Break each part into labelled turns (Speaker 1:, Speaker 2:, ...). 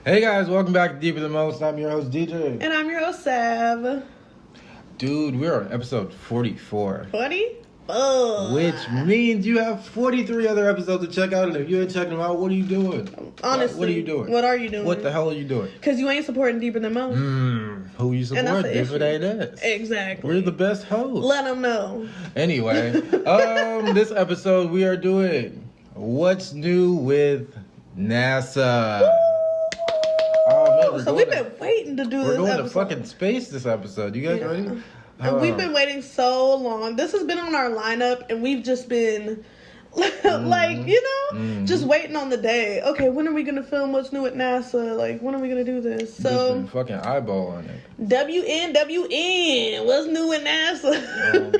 Speaker 1: Hey guys, welcome back to Deeper Than Most. I'm your host DJ.
Speaker 2: And I'm your host Sav.
Speaker 1: Dude, we're on episode 44.
Speaker 2: 44?
Speaker 1: Which means you have 43 other episodes to check out, and if you ain't checking them out, what are you doing?
Speaker 2: Honestly.
Speaker 1: What are you doing?
Speaker 2: What are you doing?
Speaker 1: What the hell are you doing?
Speaker 2: Because you ain't supporting Deeper Than Most.
Speaker 1: Who you support? If it ain't us.
Speaker 2: Exactly.
Speaker 1: We're the best hosts.
Speaker 2: Let them know.
Speaker 1: Anyway, this episode we are doing What's New with NASA.
Speaker 2: Woo!
Speaker 1: Oh, man,
Speaker 2: So we've been waiting to do this episode.
Speaker 1: We're going to fucking space this episode. You guys ready?
Speaker 2: And we've been waiting so long. This has been on our lineup, and we've just been, just waiting on the day. Okay, when are we going to film What's New with NASA? Like, when are we going to do this? So,
Speaker 1: just been fucking eyeballing it.
Speaker 2: WN. What's New with NASA?
Speaker 1: Oh,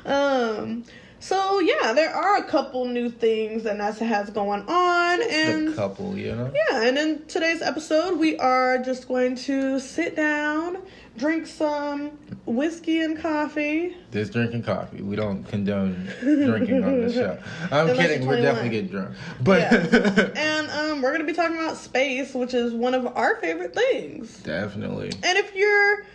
Speaker 1: God.
Speaker 2: So, yeah, there are a couple new things that NASA has going on. And
Speaker 1: a couple, you know?
Speaker 2: Yeah, and in today's episode, we are just going to sit down, drink some whiskey and coffee.
Speaker 1: Just drinking coffee. We don't condone drinking on this show. I'm kidding. We're definitely getting drunk. But
Speaker 2: yeah. And we're going to be talking about space, which is one of our favorite things.
Speaker 1: Definitely.
Speaker 2: And if you're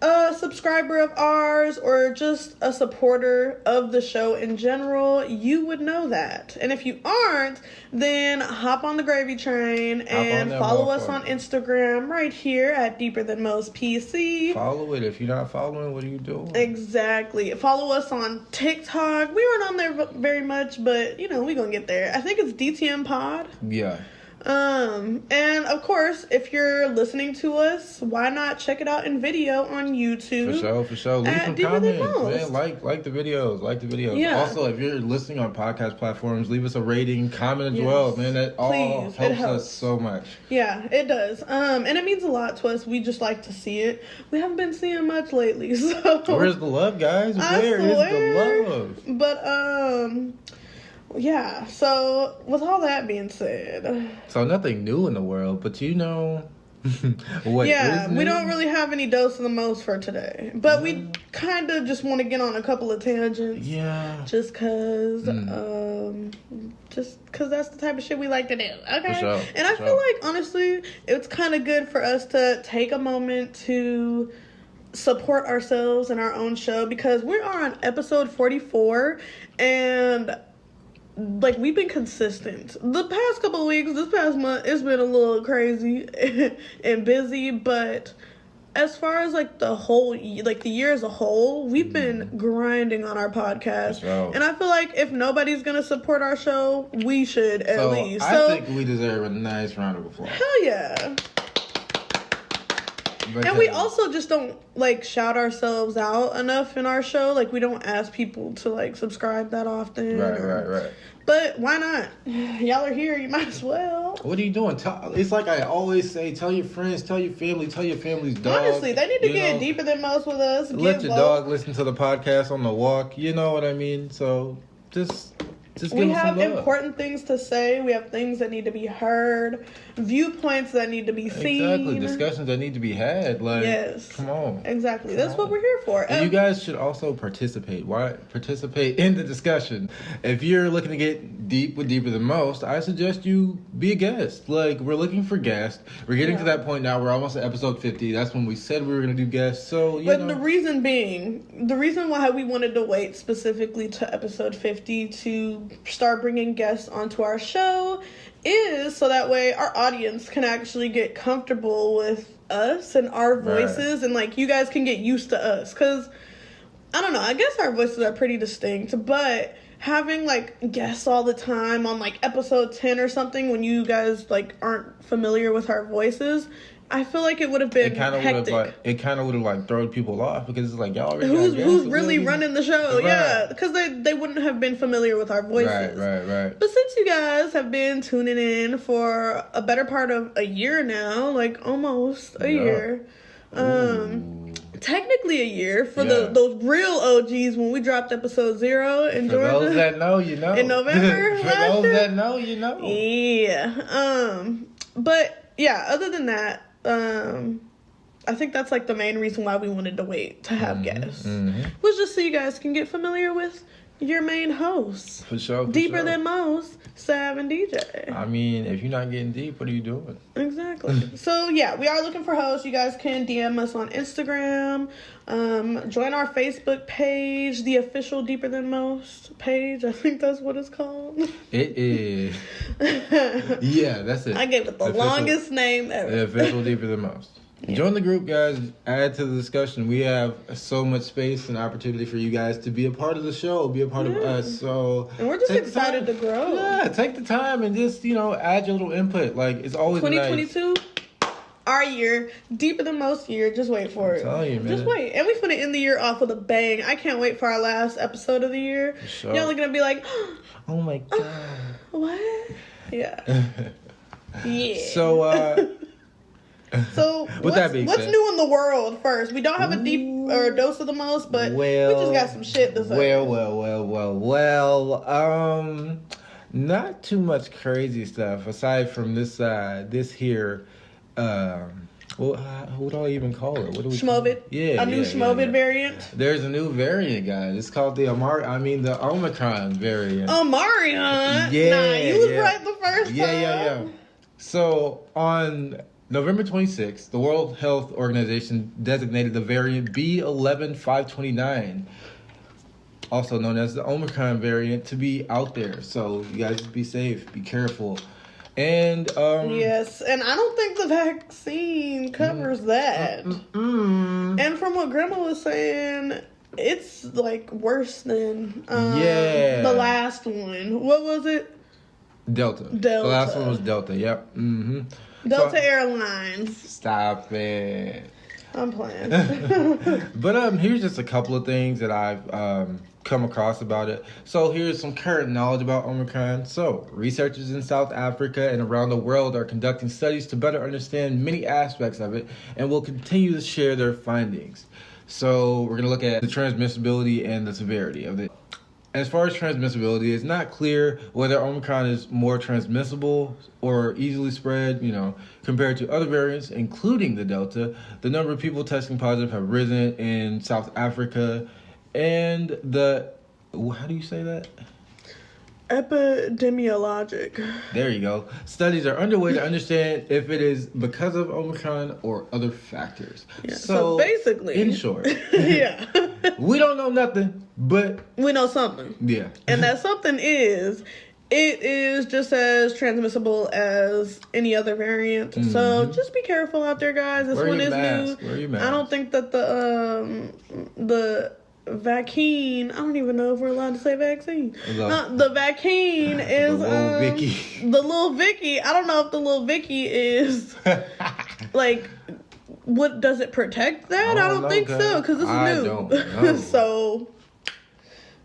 Speaker 2: a subscriber of ours or just a supporter of the show in general, you would know that. And if you aren't, then hop on the gravy train and follow us on Instagram right here at Deeper Than Most PC.
Speaker 1: Follow it. If you're not following, what are you doing?
Speaker 2: Exactly. Follow us on TikTok. We weren't on there very much, but we're gonna get there. I think it's DTM Pod.
Speaker 1: Yeah.
Speaker 2: And of course, if you're listening to us, why not check it out in video on YouTube?
Speaker 1: For sure. Leave some comments, man. Like the videos.
Speaker 2: Yeah.
Speaker 1: Also, if you're listening on podcast platforms, leave us a rating, comment as well, man. That all helps us so much.
Speaker 2: Yeah, it does. And it means a lot to us. We just like to see it. We haven't been seeing much lately, so
Speaker 1: where's the love, guys? Where is the love?
Speaker 2: But yeah, so with all that being said,
Speaker 1: so nothing new in the world, but what is new?
Speaker 2: We don't really have any dose of the most for today, but we kind of just want to get on a couple of tangents.
Speaker 1: Yeah,
Speaker 2: just cause that's the type of shit we like to do. Okay,
Speaker 1: for sure,
Speaker 2: and I feel like honestly, it's kind of good for us to take a moment to support ourselves and our own show, because we are on episode 44 and we've been consistent. The past couple of weeks, this past month, it's been a little crazy and busy, but as far as the whole, the year as a whole, we've been grinding on our podcast. Sure. And I feel like if nobody's gonna support our show, we should at least.
Speaker 1: I think we deserve a nice round of applause.
Speaker 2: Hell yeah. And we also just don't shout ourselves out enough in our show. We don't ask people to subscribe that often.
Speaker 1: Right.
Speaker 2: But why not? Y'all are here, you might as well.
Speaker 1: What are you doing? It's like I always say, tell your friends, tell your family, tell your family's dog.
Speaker 2: Honestly, they need to get deeper than most with us.
Speaker 1: Let your dog listen to the podcast on the walk. You know what I mean? So just give
Speaker 2: we
Speaker 1: them some
Speaker 2: have
Speaker 1: love.
Speaker 2: Important things to say. We have things that need to be heard, viewpoints that need to be seen.
Speaker 1: Exactly, discussions that need to be had.
Speaker 2: Yes,
Speaker 1: come on.
Speaker 2: Exactly, that's what we're here for.
Speaker 1: And you guys should also participate. Why participate in the discussion? If you're looking to get deep with Deeper Than Most, I suggest you be a guest. We're looking for guests. We're getting to that point now. We're almost at episode 50. That's when we said we were going to do guests. So
Speaker 2: the reason why we wanted to wait specifically to episode 50 to start bringing guests onto our show is so that way our audience can actually get comfortable with us and our voices, and you guys can get used to us, because I don't know, I guess our voices are pretty distinct, but having guests all the time on episode 10 or something when you guys aren't familiar with our voices, I feel like it would have been hectic.
Speaker 1: It kind of would have thrown people off, because it's y'all already
Speaker 2: who's really running the show. Right. Yeah, because they wouldn't have been familiar with our voices.
Speaker 1: Right.
Speaker 2: But since you guys have been tuning in for a better part of a year now, almost a year, technically a year for those real OGs when we dropped episode 0 in Georgia.
Speaker 1: For those that know, you know.
Speaker 2: In November.
Speaker 1: For those that know, you know.
Speaker 2: Yeah. But yeah, other than that, I think that's the main reason why we wanted to wait to have guests. Was just so you guys can get familiar with your main host.
Speaker 1: For sure.
Speaker 2: Deeper than most, Sav and DJ.
Speaker 1: I mean, if you're not getting deep, what are you doing?
Speaker 2: Exactly. So, yeah, we are looking for hosts. You guys can DM us on Instagram. Join our Facebook page, the official Deeper Than Most page. I think that's what it's called.
Speaker 1: It is. Yeah, that's it.
Speaker 2: I gave it the longest name ever.
Speaker 1: The official Deeper Than Most. Yeah. Join the group, guys. Add to the discussion. We have so much space and opportunity for you guys to be a part of the show, be a part of us. So,
Speaker 2: and we're just excited to grow.
Speaker 1: Yeah, take the time and just, add your little input. Like, it's always
Speaker 2: 2022, our year, Deeper Than Most year. Just wait for it.
Speaker 1: I'm telling you, man.
Speaker 2: Just wait. And we're going to end the year off with a bang. I can't wait for our last episode of the year.
Speaker 1: Sure.
Speaker 2: Y'all are going to be like,
Speaker 1: oh my God.
Speaker 2: What? Yeah. Yeah.
Speaker 1: So,
Speaker 2: what's new in the world first? We don't have a deep or dose of the most, but we just got some shit to say.
Speaker 1: Well. Not too much crazy stuff aside from this here. What do I even call it? What do we?
Speaker 2: Schmovid.
Speaker 1: Yeah,
Speaker 2: a new Schmovid variant.
Speaker 1: There's a new variant, guys. It's called the Omicron variant.
Speaker 2: Omarion.
Speaker 1: Yeah.
Speaker 2: Nah, you was right the first time.
Speaker 1: Yeah. So on November 26th, the World Health Organization designated the variant B11529, also known as the Omicron variant, to be out there. So you guys be safe, be careful. And
Speaker 2: yes, and I don't think the vaccine covers that. And from what Grandma was saying, it's like worse than the last one. What was it?
Speaker 1: Delta. The last one was Delta. Yep.
Speaker 2: Delta Airlines.
Speaker 1: Stop it.
Speaker 2: I'm playing.
Speaker 1: But here's just a couple of things that I've come across about it. So here's some current knowledge about Omicron. So researchers in South Africa and around the world are conducting studies to better understand many aspects of it and will continue to share their findings. So we're going to look at the transmissibility and the severity of it. As far as transmissibility, it's not clear whether Omicron is more transmissible or easily spread, compared to other variants, including the Delta. The number of people testing positive have risen in South Africa, and how do you say that?
Speaker 2: Epidemiologic.
Speaker 1: There you go. Studies are underway to understand if it is because of Omicron or other factors.
Speaker 2: Yeah, so basically,
Speaker 1: in short,
Speaker 2: we
Speaker 1: don't know nothing, but
Speaker 2: we know something.
Speaker 1: Yeah.
Speaker 2: And that something is, it is just as transmissible as any other variant. So just be careful out there, guys. This one is new.
Speaker 1: Wear your mask.
Speaker 2: I don't think that the vaccine, I don't even know if we're allowed to say vaccine. The vaccine is the little Vicky. I don't know if the little Vicky is like, what does it protect that? I don't think so, because this is new.
Speaker 1: I don't know.
Speaker 2: So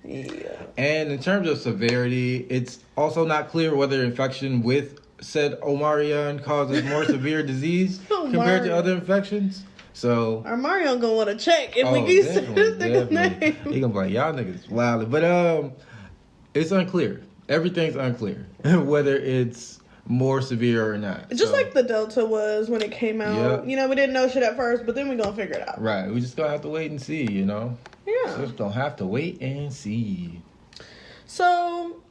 Speaker 2: yeah.
Speaker 1: And in terms of severity, it's also not clear whether infection with said Omarion causes more severe disease compared to other infections. So
Speaker 2: our Mario gonna want to check if we keep saying this nigga's name.
Speaker 1: He gonna be like, y'all niggas wild. But it's unclear. Everything's unclear whether it's more severe or not.
Speaker 2: Just like the Delta was when it came out.
Speaker 1: Yep.
Speaker 2: We didn't know shit at first, but then we gonna figure it out.
Speaker 1: Right. We just gonna have to wait and see.
Speaker 2: Yeah.
Speaker 1: Just gonna have to wait and see.
Speaker 2: So,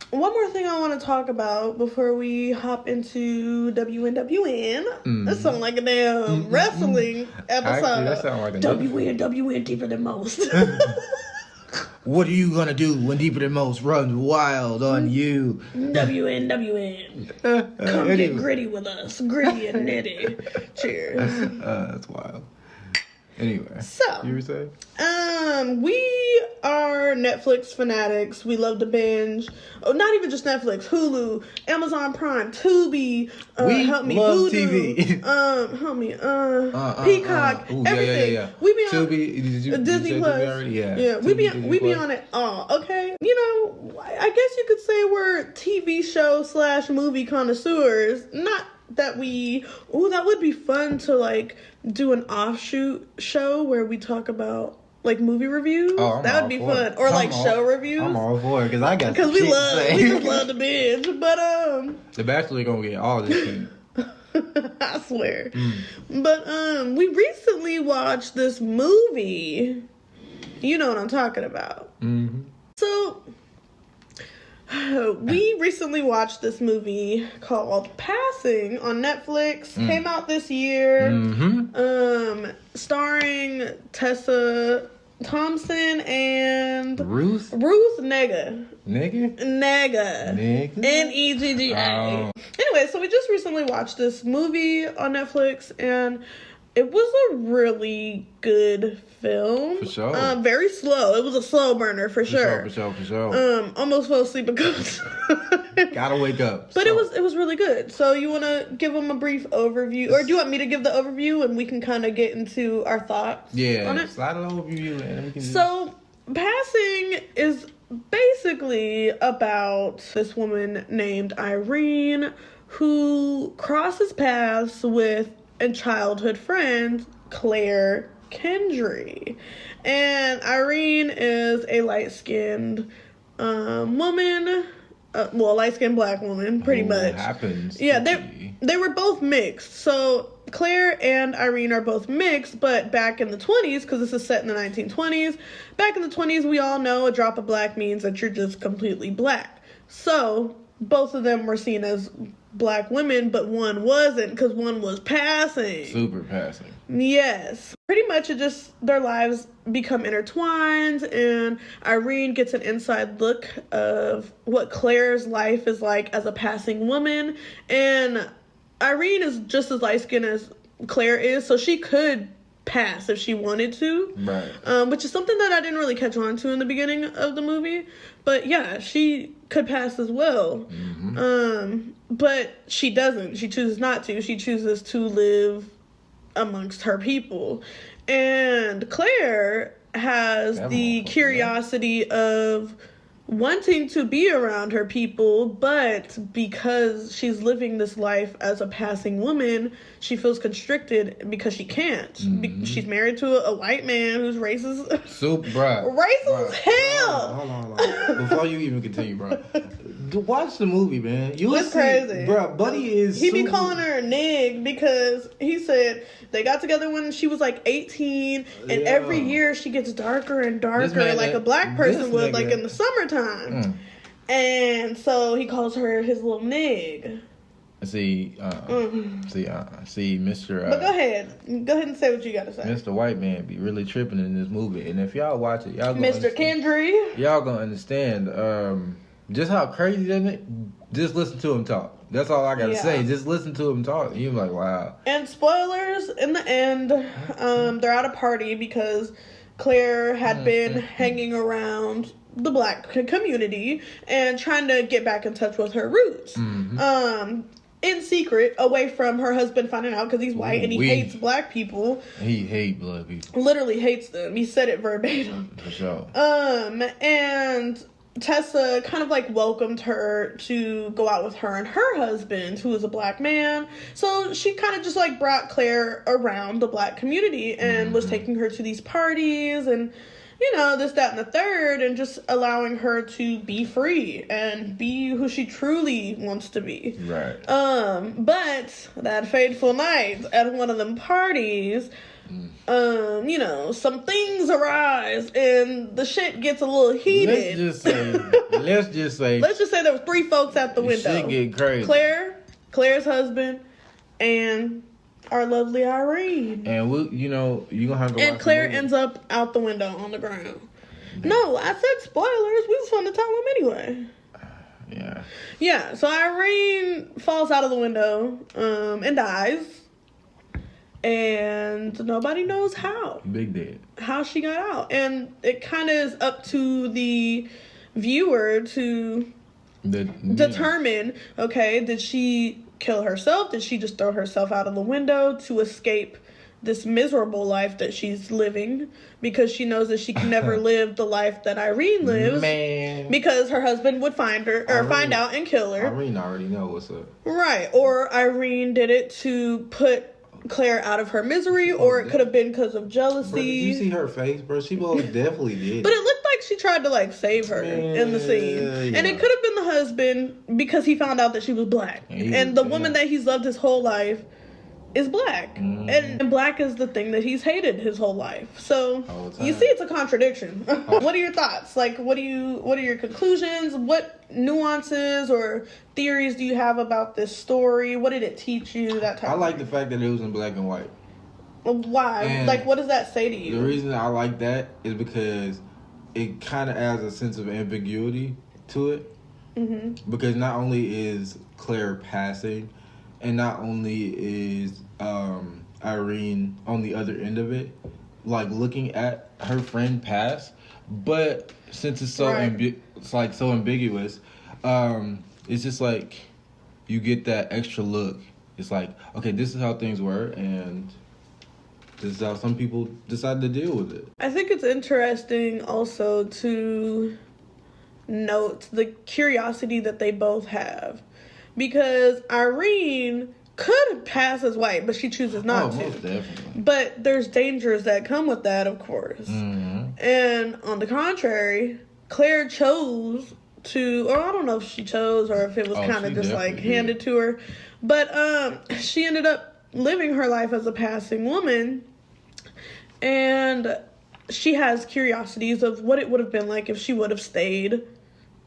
Speaker 2: one more thing I want to talk about before we hop into WNWN. That sounds like a damn wrestling episode.
Speaker 1: Actually, that sounds like a
Speaker 2: WN Deeper Than Most.
Speaker 1: What are you gonna do when Deeper Than Most runs wild on you?
Speaker 2: WN. Come get gritty with us. Gritty and nitty. Cheers.
Speaker 1: That's wild. Anyway,
Speaker 2: so
Speaker 1: you were saying?
Speaker 2: We are Netflix fanatics. We love to binge. Oh, not even just Netflix, Hulu, Amazon Prime, Tubi. Help me,
Speaker 1: love
Speaker 2: Voodoo.
Speaker 1: TV.
Speaker 2: Help me, Peacock. Everything.
Speaker 1: Yeah.
Speaker 2: We be on
Speaker 1: Tubi.
Speaker 2: Disney Plus.
Speaker 1: Yeah.
Speaker 2: We be on it all. Okay, I guess you could say we're TV show / movie connoisseurs. Not that that would be fun to do an offshoot show where we talk about movie reviews. That would be fun. Or show reviews.
Speaker 1: I'm all for it
Speaker 2: because we just love to binge. But
Speaker 1: The Bachelor gonna get all this heat.
Speaker 2: I swear. But we recently watched this movie. You know what I'm talking about. So, we recently watched this movie called Passing on Netflix. Came out this year. Starring Tessa Thompson and
Speaker 1: Ruth
Speaker 2: Negga.
Speaker 1: Negga.
Speaker 2: Negga. Anyway, so we just recently watched this movie on Netflix, and it was a really good film.
Speaker 1: For sure.
Speaker 2: Very slow. It was a slow burner for sure.
Speaker 1: For sure.
Speaker 2: Almost fell asleep because
Speaker 1: Gotta wake up.
Speaker 2: But it was really good. So you want to give them a brief overview, or do you want me to give the overview and we can kind of get into our thoughts?
Speaker 1: Yeah,
Speaker 2: on it?
Speaker 1: slide an overview and we can.
Speaker 2: So Passing is basically about this woman named Irene who crosses paths with a childhood friend, Claire Kendry. And Irene is a light-skinned woman, a light-skinned black woman, pretty much.
Speaker 1: Happens.
Speaker 2: Yeah, they were both mixed. So Claire and Irene are both mixed, but back in the 20s, because this is set in the 1920s, back in the 20s, we all know a drop of black means that you're just completely black. So both of them were seen as black women, but one wasn't, because one was passing.
Speaker 1: Super passing.
Speaker 2: Yes. Pretty much it just, their lives become intertwined, and Irene gets an inside look of what Claire's life is like as a passing woman, and Irene is just as light-skinned as Claire is, so she could pass if she wanted to.
Speaker 1: Right.
Speaker 2: Which is something that I didn't really catch on to in the beginning of the movie. But yeah, she could pass as well. But she doesn't. She chooses not to. She chooses to live amongst her people. And Claire has the curiosity of wanting to be around her people, but because she's living this life as a passing woman, she feels constricted because she can't. She's married to a white man who's racist. Racist as hell.
Speaker 1: Hold on. Before you even continue, bro. Watch the movie, man.
Speaker 2: It's crazy.
Speaker 1: Bro, Buddy is...
Speaker 2: He be calling her a nig because he said they got together when she was like 18, and every year she gets darker and darker, like a black person would, like in the summertime. And so he calls her his little nig.
Speaker 1: See, Mr.
Speaker 2: But go ahead and say what you gotta say.
Speaker 1: Mr. White Man be really tripping in this movie, and if y'all watch it, y'all gonna
Speaker 2: Mr. Kendry,
Speaker 1: y'all gonna understand just how crazy that is. Just listen to him talk. That's all I gotta say. Just listen to him talk. You're like, wow.
Speaker 2: And spoilers, in the end, they're at a party because Claire had been hanging around the black community and trying to get back in touch with her roots. In secret, away from her husband finding out because he's white and he hates black people.
Speaker 1: He hates black people.
Speaker 2: Literally hates them. He said it verbatim.
Speaker 1: For sure.
Speaker 2: And Tessa kind of like welcomed her to go out with her and her husband, who is a black man. So she kind of just like brought Claire around the black community and was taking her to these parties and, you know, this, that, and the third, and just allowing her to be free and be who she truly wants to be.
Speaker 1: Right.
Speaker 2: But that fateful night at one of them parties, you know, some things arise and the shit gets a little heated.
Speaker 1: Let's just say
Speaker 2: there was 3 folks at the window.
Speaker 1: Shit get crazy.
Speaker 2: Claire's husband, and our lovely Irene.
Speaker 1: And you gonna have to watch.
Speaker 2: And Claire ends up out the window on the ground. No, I said spoilers. We was going to tell them anyway.
Speaker 1: Yeah.
Speaker 2: Yeah, so Irene falls out of the window and dies. And nobody knows how.
Speaker 1: Big dead.
Speaker 2: How she got out. And it kind of is up to the viewer to determine, okay, did she kill herself? Did she just throw herself out of the window to escape this miserable life that she's living? Because she knows that she can never live the life that Irene lives.
Speaker 1: Man.
Speaker 2: Because her husband would find out and kill her.
Speaker 1: Irene already know what's up.
Speaker 2: Right. Or Irene did it to put Claire out of her misery, or it could have been because of jealousy.
Speaker 1: Bro, did you see her face, bro? She most definitely did.
Speaker 2: But it looked like she tried to like save her in the scene. Yeah. And it could have been the husband because he found out that she was black. And the woman that he's loved his whole life is black. And black is the thing that he's hated his whole life. So you see, it's a contradiction. What are your thoughts? Like, what are your conclusions? What nuances or theories do you have about this story? What did it teach you? That type
Speaker 1: I
Speaker 2: of
Speaker 1: like
Speaker 2: thing.
Speaker 1: the fact that it was in black and white.
Speaker 2: Why?
Speaker 1: And
Speaker 2: like, what does that say to you?
Speaker 1: The reason I like that is because it kind of adds a sense of ambiguity to it. Mm-hmm. Because not only is Claire passing, and not only is Irene on the other end of it, like looking at her friend pass, but since it's so it's like so ambiguous, it's just like you get that extra look. It's like, okay, this is how things were, and this is how some people decide to deal with it.
Speaker 2: I think it's interesting also to note the curiosity that they both have. Because Irene could pass as white, but she chooses not to.
Speaker 1: Most definitely.
Speaker 2: But there's dangers that come with that, of course. Mm-hmm. And on the contrary, Claire chose to, or I don't know if she chose or if it was kind of just like handed to her. But she ended up living her life as a passing woman. And she has curiosities of what it would have been like if she would have stayed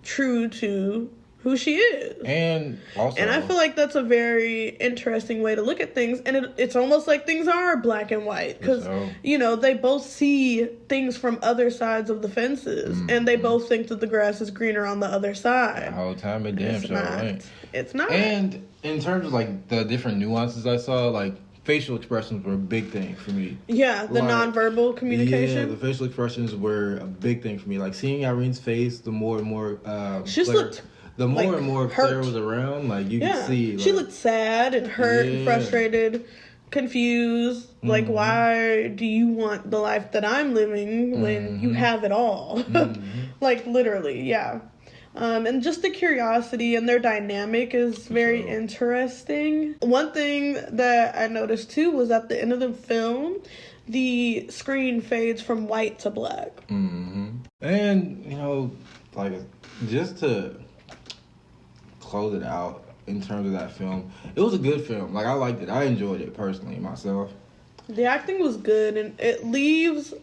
Speaker 2: true to who she is. And I feel like that's a very interesting way to look at things. And it's almost like things are black and white. Because, you know, they both see things from other sides of the fences. Mm-hmm. And they both think that the grass is greener on the other side.
Speaker 1: The whole time it damn sure ain't.
Speaker 2: It's not.
Speaker 1: And in terms of, like, the different nuances I saw, like, facial expressions were a big thing for me.
Speaker 2: Yeah, the nonverbal communication.
Speaker 1: Yeah, the facial expressions were a big thing for me. Like, seeing Irene's face, the more and more...
Speaker 2: she just looked...
Speaker 1: The more and more Claire was around, like, you could see... Like,
Speaker 2: she looked sad and hurt and frustrated, confused. Mm-hmm. Like, why do you want the life that I'm living when you have it all? Mm-hmm. Like, literally, yeah. And just the curiosity and their dynamic is very interesting. One thing that I noticed, too, was at the end of the film, the screen fades from white to black.
Speaker 1: Mm-hmm. And, you know, like, just to... close it out in terms of that film. It was a good film. Like, I liked it. I enjoyed it personally myself.
Speaker 2: The acting was good, and it leaves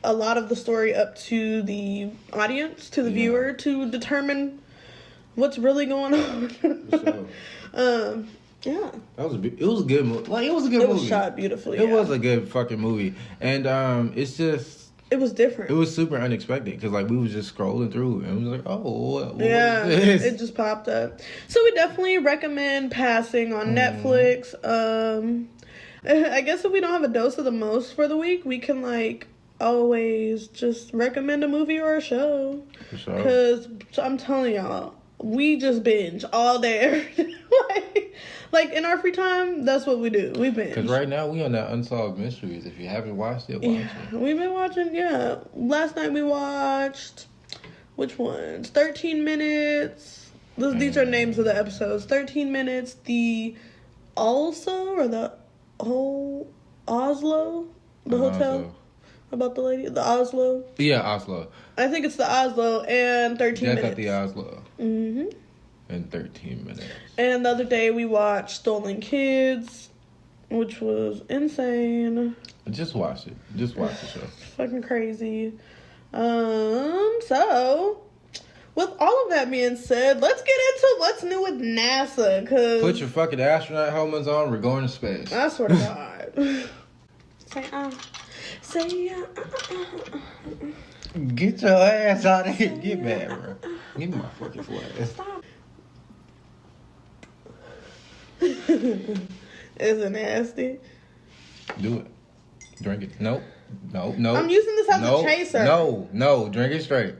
Speaker 2: a lot of the story up to the audience, to the viewer, to determine what's really going on. For sure. Yeah.
Speaker 1: It was a good movie. Like, it was a good movie.
Speaker 2: It was shot beautifully.
Speaker 1: It was a good fucking movie. And it's just...
Speaker 2: It was different.
Speaker 1: It was super unexpected because, like, we was just scrolling through and we was like, oh, what is this?
Speaker 2: It just popped up. So we definitely recommend Passing on Netflix. I guess if we don't have a dose of the most for the week, we can, like, always just recommend a movie or a show. For sure. Because I'm telling y'all, we just binge all day. Like, in our free time, that's what we do. We binge.
Speaker 1: Because right now, we on that Unsolved Mysteries. If you haven't watched it, watch it.
Speaker 2: We've been watching, Last night we watched, which ones? 13 Minutes. These are names of the episodes. 13 Minutes, the Also, or the Oslo? The hotel?
Speaker 1: Oslo.
Speaker 2: About the lady? The Oslo?
Speaker 1: Yeah, Oslo.
Speaker 2: I think it's the Oslo and 13 Minutes.
Speaker 1: Death at the Oslo.
Speaker 2: Mm-hmm.
Speaker 1: In 13 minutes.
Speaker 2: And the other day we watched Stolen Kids, which was insane.
Speaker 1: Just watch it. Just watch the show.
Speaker 2: Fucking crazy. So, with all of that being said, let's get into what's new with NASA. Cause
Speaker 1: put your fucking astronaut helmets on. We're going to space.
Speaker 2: I swear to God.
Speaker 1: Get your ass out of here. Get mad, bro. Give me my fucking flag.
Speaker 2: Stop. Is it nasty?
Speaker 1: Do it. Drink it. Nope. No.
Speaker 2: I'm using this as a chaser.
Speaker 1: No. Drink it straight.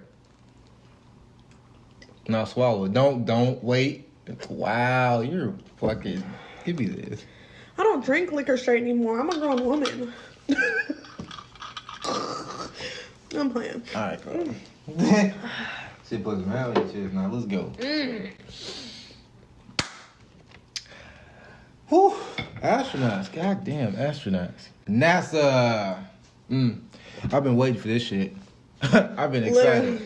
Speaker 1: Now swallow it. Don't wait. Wow, you're fucking... Give me this.
Speaker 2: I don't drink liquor straight anymore. I'm a grown woman. I'm playing.
Speaker 1: Alright, bro. Shit puts some out in your chest now. Let's go. Whew. Astronauts. Goddamn astronauts. NASA. I've been waiting for this shit. I've been excited.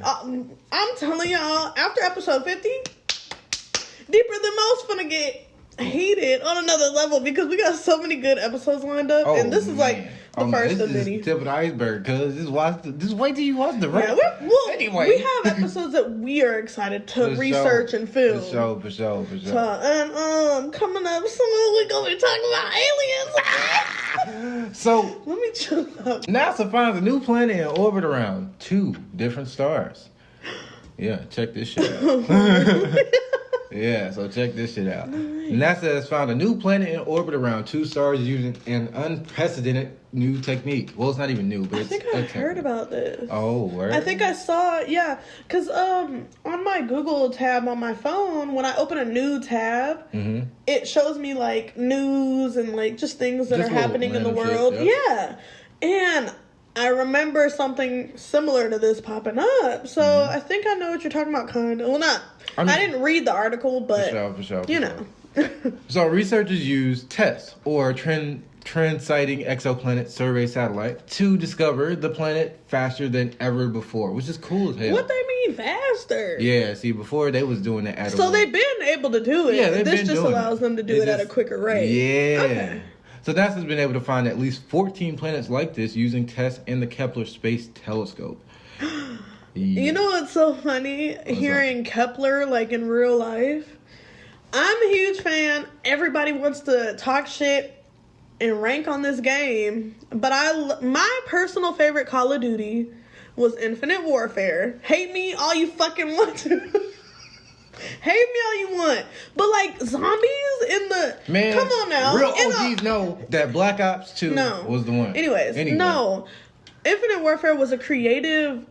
Speaker 2: I'm telling y'all, after episode 50, Deeper Than Most finna get heated on another level because we got so many good episodes lined up, and this is like the first of many.
Speaker 1: This is tip of the iceberg, cause just wait till you watch the rest.
Speaker 2: Yeah,
Speaker 1: anyway,
Speaker 2: we have episodes that we are excited to research and film.
Speaker 1: For sure.
Speaker 2: And coming up soon, we're gonna be talking about aliens.
Speaker 1: So
Speaker 2: let me chill out.
Speaker 1: NASA finds a new planet in orbit around 2 different stars. Yeah, check this shit out. Yeah, so check this shit out. Nice. NASA has found a new planet in orbit around 2 stars using an unprecedented new technique. Well, it's not even new, but
Speaker 2: I think I heard about this.
Speaker 1: Oh, word?
Speaker 2: I think I saw, because on my Google tab on my phone, when I open a new tab, it shows me like news and like just things that are happening in the world. Shit, yep. Yeah, and I remember something similar to this popping up, so I think I know what you're talking about, kind of. Well, not. I didn't read the article, but
Speaker 1: for sure.
Speaker 2: You know.
Speaker 1: So researchers use TESS, or Trend-Sighting Exoplanet Survey Satellite, to discover the planet faster than ever before, which is cool as hell.
Speaker 2: What they mean faster?
Speaker 1: Yeah, see, before they was doing it at
Speaker 2: So they've been able to do it.
Speaker 1: Yeah,
Speaker 2: this just allows them to do it at a quicker rate.
Speaker 1: Yeah.
Speaker 2: Okay.
Speaker 1: So NASA's been able to find at least 14 planets like this using TESS and the Kepler Space Telescope.
Speaker 2: You know what's so funny? Hearing Kepler like in real life. I'm a huge fan. Everybody wants to talk shit and rank on this game, but my personal favorite Call of Duty was Infinite Warfare. Hate me all you fucking want to. Hate me all you want. But like zombies in the
Speaker 1: man,
Speaker 2: come on now.
Speaker 1: Real OGs know that Black Ops 2 was the one.
Speaker 2: Anyways, no. Infinite Warfare was a creative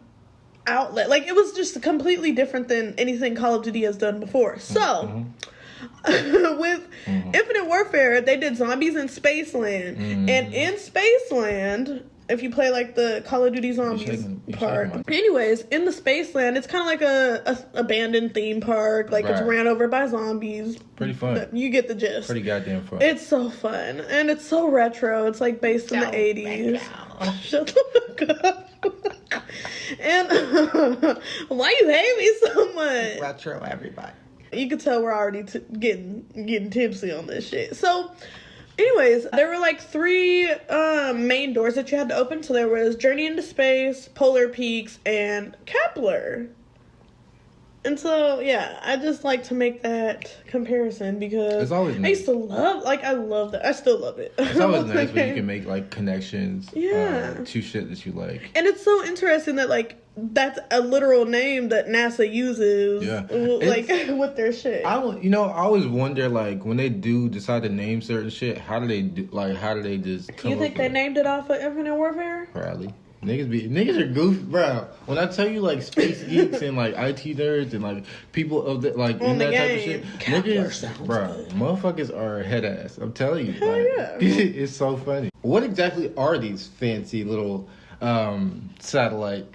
Speaker 2: outlet. Like it was just completely different than anything Call of Duty has done before. So with Infinite Warfare, they did zombies in Spaceland. And in Spaceland, if you play like the Call of Duty Zombies part. Anyways, in the Spaceland, it's kind of like a abandoned theme park. Like it's ran over by zombies.
Speaker 1: Pretty fun.
Speaker 2: You get the gist.
Speaker 1: Pretty goddamn fun.
Speaker 2: It's so fun. And it's so retro. It's like based in the 80s. Shut the fuck up. And why you hate me so much?
Speaker 1: Retro, everybody.
Speaker 2: You can tell we're already getting tipsy on this shit. So, anyways, there were like 3 main doors that you had to open. So there was Journey into Space, Polar Peaks, and Kepler. And so, yeah, I just like to make that comparison because
Speaker 1: it's always nice.
Speaker 2: I used to love, I love that. I still love it.
Speaker 1: It's always nice when you can make, like, connections to shit that you like.
Speaker 2: And it's so interesting that, like, that's a literal name that NASA uses, like, with their shit.
Speaker 1: I always wonder, like, when they do decide to name certain shit, how do they just come
Speaker 2: You think they named it off of Infinite Warfare?
Speaker 1: Probably. Niggas are goofy, bro. When I tell you, like, space geeks and, like, IT nerds and, like, people of the, like, in that type of shit, niggas, bro, motherfuckers are head ass. I'm telling you.
Speaker 2: Hell yeah.
Speaker 1: It's so funny. What exactly are these fancy little satellite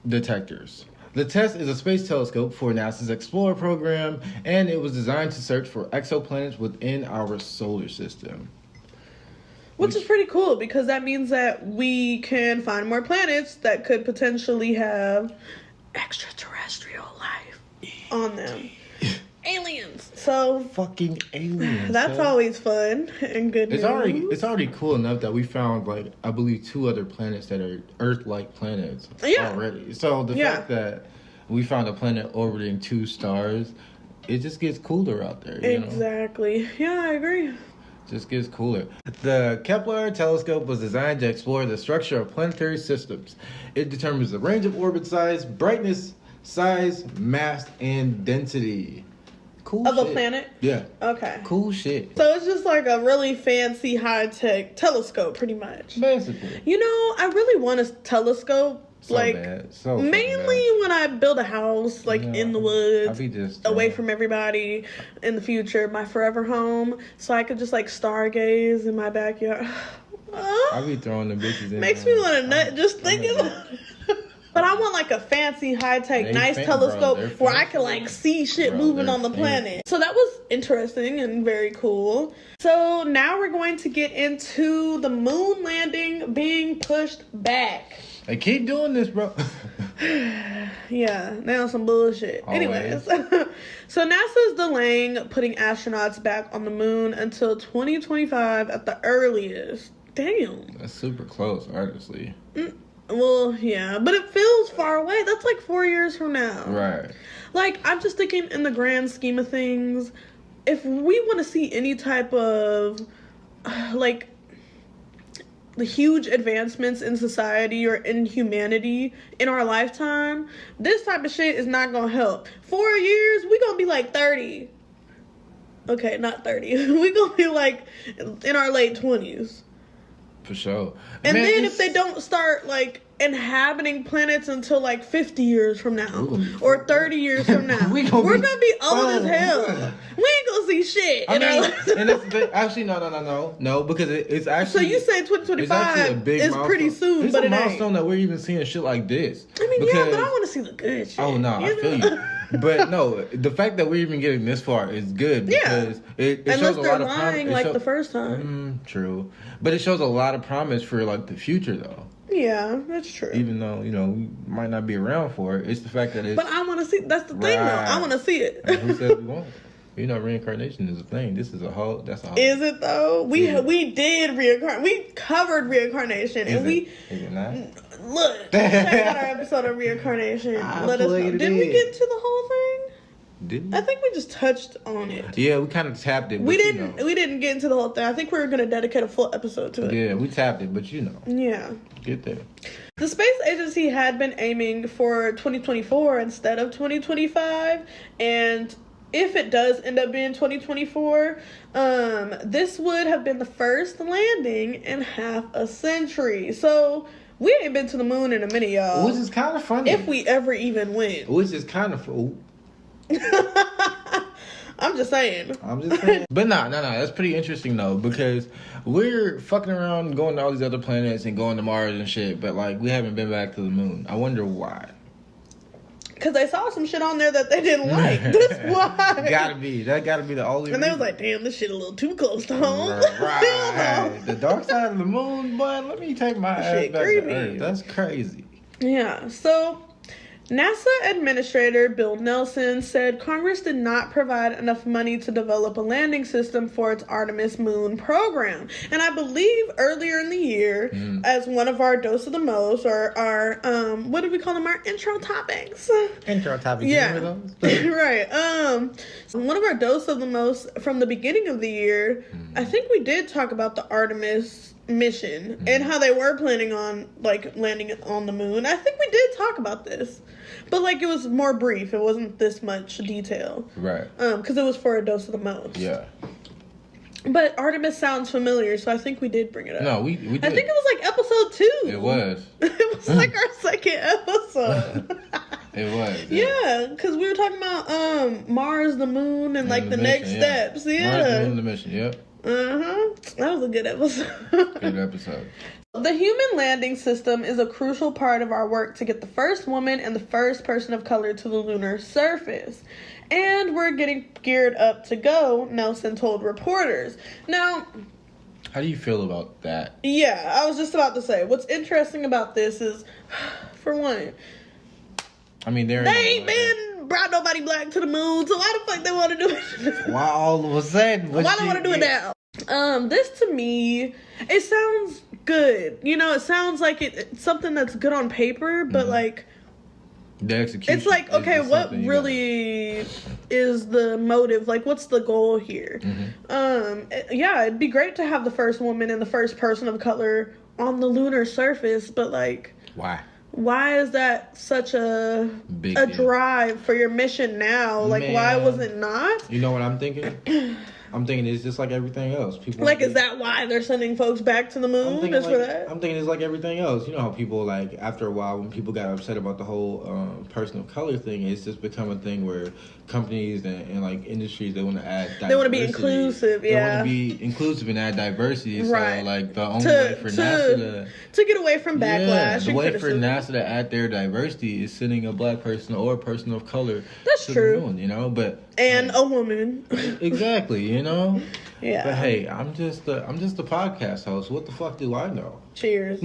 Speaker 1: detectors? The TESS is a space telescope for NASA's Explorer program, and it was designed to search for exoplanets within our solar system.
Speaker 2: Which is pretty cool because that means that we can find more planets that could potentially have extraterrestrial life on them. Aliens. So
Speaker 1: fucking aliens.
Speaker 2: That's always fun and good news.
Speaker 1: It's already cool enough that we found, like, I believe 2 other planets that are Earth-like planets already. So the fact that we found a planet orbiting 2 stars, it just gets cooler out there.
Speaker 2: Exactly. Yeah, I agree.
Speaker 1: Just gets cooler. The Kepler Telescope was designed to explore the structure of planetary systems. It determines the range of orbit size, brightness, size, mass, and density. Cool
Speaker 2: of
Speaker 1: shit.
Speaker 2: A planet?
Speaker 1: Yeah.
Speaker 2: Okay.
Speaker 1: Cool shit.
Speaker 2: So it's just like a really fancy, high-tech telescope, pretty much.
Speaker 1: Basically.
Speaker 2: I really want a telescope.
Speaker 1: So bad. So
Speaker 2: mainly
Speaker 1: bad.
Speaker 2: when I build a house, like in the woods,
Speaker 1: I'll be just
Speaker 2: away from everybody in the future, my forever home, so I could just like stargaze in my backyard.
Speaker 1: I'll be throwing the bitches in.
Speaker 2: Makes me want to nut just thinking about it. But I want like a fancy, high-tech, nice telescope where I can like see shit moving on the planet. So that was interesting and very cool. So now we're going to get into the moon landing being pushed back.
Speaker 1: They keep doing this, bro.
Speaker 2: Yeah, now some bullshit.
Speaker 1: Always.
Speaker 2: Anyways, so NASA's delaying putting astronauts back on the moon until 2025 at the earliest. Damn.
Speaker 1: That's super close, honestly.
Speaker 2: Well, yeah, but it feels far away. That's like 4 years from now.
Speaker 1: Right.
Speaker 2: Like, I'm just thinking in the grand scheme of things, if we want to see any type of, like, the huge advancements in society or in humanity in our lifetime, this type of shit is not gonna help. 4 years, we gonna be like 30. Okay, not 30. We gonna be like in our late 20s.
Speaker 1: For sure.
Speaker 2: And
Speaker 1: Man,
Speaker 2: then if they don't start like inhabiting planets until like 50 years from now or 30 years from now, we're gonna be old as hell. We ain't gonna see shit.
Speaker 1: I mean, and that's actually no, because it's actually.
Speaker 2: So you say 2025 is
Speaker 1: milestone.
Speaker 2: Pretty soon,
Speaker 1: it's
Speaker 2: but
Speaker 1: a
Speaker 2: it ain't.
Speaker 1: milestone that we're even seeing shit like this.
Speaker 2: I mean, yeah, but I want to see the good shit.
Speaker 1: Oh no, I feel you. But no, the fact that we're even getting this far is good because it shows a lot of promise.
Speaker 2: Like the first time.
Speaker 1: True, but it shows a lot of promise for like the future though.
Speaker 2: Yeah, that's true.
Speaker 1: Even though, we might not be around for it, it's the fact that it's...
Speaker 2: But I want to see... That's the thing, though. I want to see it.
Speaker 1: And who says we won't? Reincarnation is a thing. This is a whole... That's a whole...
Speaker 2: Is it, though? We did reincarnate. We covered reincarnation.
Speaker 1: Is it not?
Speaker 2: Look, check out our episode of reincarnation. Let us know. Did we get to the whole thing?
Speaker 1: Didn't
Speaker 2: I think we just touched on it.
Speaker 1: Yeah, we kind of tapped it.
Speaker 2: We didn't get into the whole thing. I think we were going to dedicate a full episode to it.
Speaker 1: Yeah, we tapped it, but
Speaker 2: Yeah.
Speaker 1: Get there.
Speaker 2: The space agency had been aiming for 2024 instead of 2025, and if it does end up being 2024, this would have been the first landing in half a century. So we ain't been to the moon in a minute, y'all.
Speaker 1: Which is kind of funny.
Speaker 2: If we ever even went.
Speaker 1: Which is kind of...
Speaker 2: I'm just saying.
Speaker 1: But no, that's pretty interesting though, because we're fucking around going to all these other planets and going to Mars and shit, but like we haven't been back to the moon. I wonder why.
Speaker 2: Because they saw some shit on there that they didn't like. That's why.
Speaker 1: That gotta be the only
Speaker 2: reason. They was like, damn, this shit a little too close to home. Right.
Speaker 1: The dark side of the moon, boy, let me take my ass back to Earth. That's crazy.
Speaker 2: Yeah, so... NASA Administrator Bill Nelson said Congress did not provide enough money to develop a landing system for its Artemis moon program. And I believe earlier in the year, as one of our dose of the most, or our, what do we call them? Our intro topics.
Speaker 1: Intro topics.
Speaker 2: Yeah. Right. One of our dose of the most from the beginning of the year, I think we did talk about the Artemis mission and how they were planning on like landing on the moon. I think we did talk about this, but like it was more brief. It wasn't this much detail,
Speaker 1: right?
Speaker 2: Because it was for a dose of the most.
Speaker 1: Yeah.
Speaker 2: But Artemis sounds familiar, so I think we did bring it up.
Speaker 1: No, we did.
Speaker 2: I think it was like episode 2.
Speaker 1: It was.
Speaker 2: It was like our second episode.
Speaker 1: It was.
Speaker 2: Yeah, because we were talking about Mars, the moon, and like the next steps. Yeah.
Speaker 1: Mars, the moon, the mission. Yep.
Speaker 2: That was a good episode.
Speaker 1: Good episode.
Speaker 2: The human landing system is a crucial part of our work to get the first woman and the first person of color to the lunar surface. And we're getting geared up to go, Nelson told reporters. Now,
Speaker 1: how do you feel about that?
Speaker 2: Yeah, I was just about to say, what's interesting about this is, for one,
Speaker 1: I mean, they
Speaker 2: ain't been brought nobody black to the moon, so why the fuck they want to do it?
Speaker 1: Why all of a sudden?
Speaker 2: Why they want to do it now? This to me, it sounds good. It sounds like it's something that's good on paper, but like
Speaker 1: the execution.
Speaker 2: It's like, okay, what really is the motive? Like, what's the goal here? Yeah, it'd be great to have the first woman and the first person of color on the lunar surface, but like,
Speaker 1: why?
Speaker 2: Why is that such a drive for your mission now? Like, why was it not?
Speaker 1: You know what I'm thinking? I'm thinking it's just like everything else. People
Speaker 2: like, is that why they're sending folks back to the moon? Just for that?
Speaker 1: I'm thinking it's like everything else. You know how people, like, after a while, when people got upset about the whole person of color thing, it's just become a thing where companies and like industries, they want to add diversity.
Speaker 2: They want to be inclusive,
Speaker 1: They want to be inclusive and add diversity.
Speaker 2: Right.
Speaker 1: So, like, the only way for NASA
Speaker 2: to get away from backlash.
Speaker 1: The way for NASA to add their diversity is sending a black person or a person of color
Speaker 2: to
Speaker 1: the moon, but
Speaker 2: a woman.
Speaker 1: Exactly,
Speaker 2: Yeah.
Speaker 1: But hey, I'm just a podcast host. What the fuck do I know?
Speaker 2: Cheers.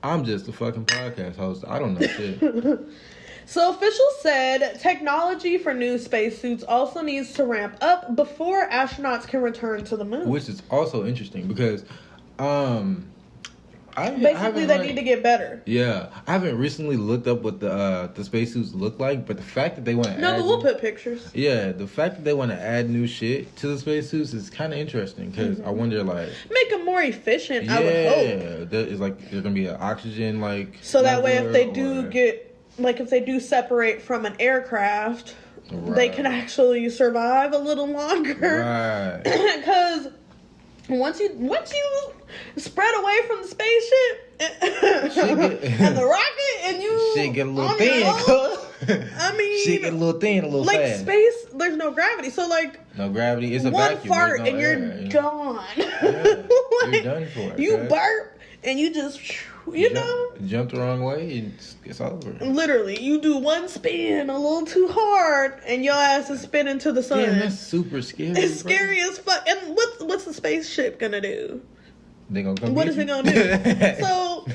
Speaker 1: I'm just a fucking podcast host. I don't know shit.
Speaker 2: So officials said technology for new spacesuits also needs to ramp up before astronauts can return to the moon.
Speaker 1: Which is also interesting because,
Speaker 2: basically they need to get better.
Speaker 1: Yeah, I haven't recently looked up what the spacesuits look like, but the fact that they want to
Speaker 2: No, but we'll put pictures.
Speaker 1: Yeah, the fact that they want to add new shit to the spacesuits is kind of interesting because I wonder, like,
Speaker 2: make them more efficient. I would hope.
Speaker 1: Yeah, there's gonna be an oxygen
Speaker 2: so that way if they do if they do separate from an aircraft, they can actually survive a little longer.
Speaker 1: Right.
Speaker 2: Because once you spread away from the spaceship and the rocket, and you
Speaker 1: shit get a little thin.
Speaker 2: I mean,
Speaker 1: shit get a little thin, a little
Speaker 2: like
Speaker 1: fast.
Speaker 2: Space, there's no gravity, so
Speaker 1: no gravity. It's a
Speaker 2: one
Speaker 1: vacuum.
Speaker 2: fart
Speaker 1: no
Speaker 2: and you're
Speaker 1: air,
Speaker 2: gone.
Speaker 1: Yeah, you're done for it.
Speaker 2: You burp and you just,
Speaker 1: jump the wrong way and it's over.
Speaker 2: Literally, you do one spin a little too hard and your ass is spinning to the sun.
Speaker 1: Yeah, that's super scary.
Speaker 2: It's scary as fuck. And what's the spaceship gonna do?
Speaker 1: They gonna come.
Speaker 2: What is it gonna do? So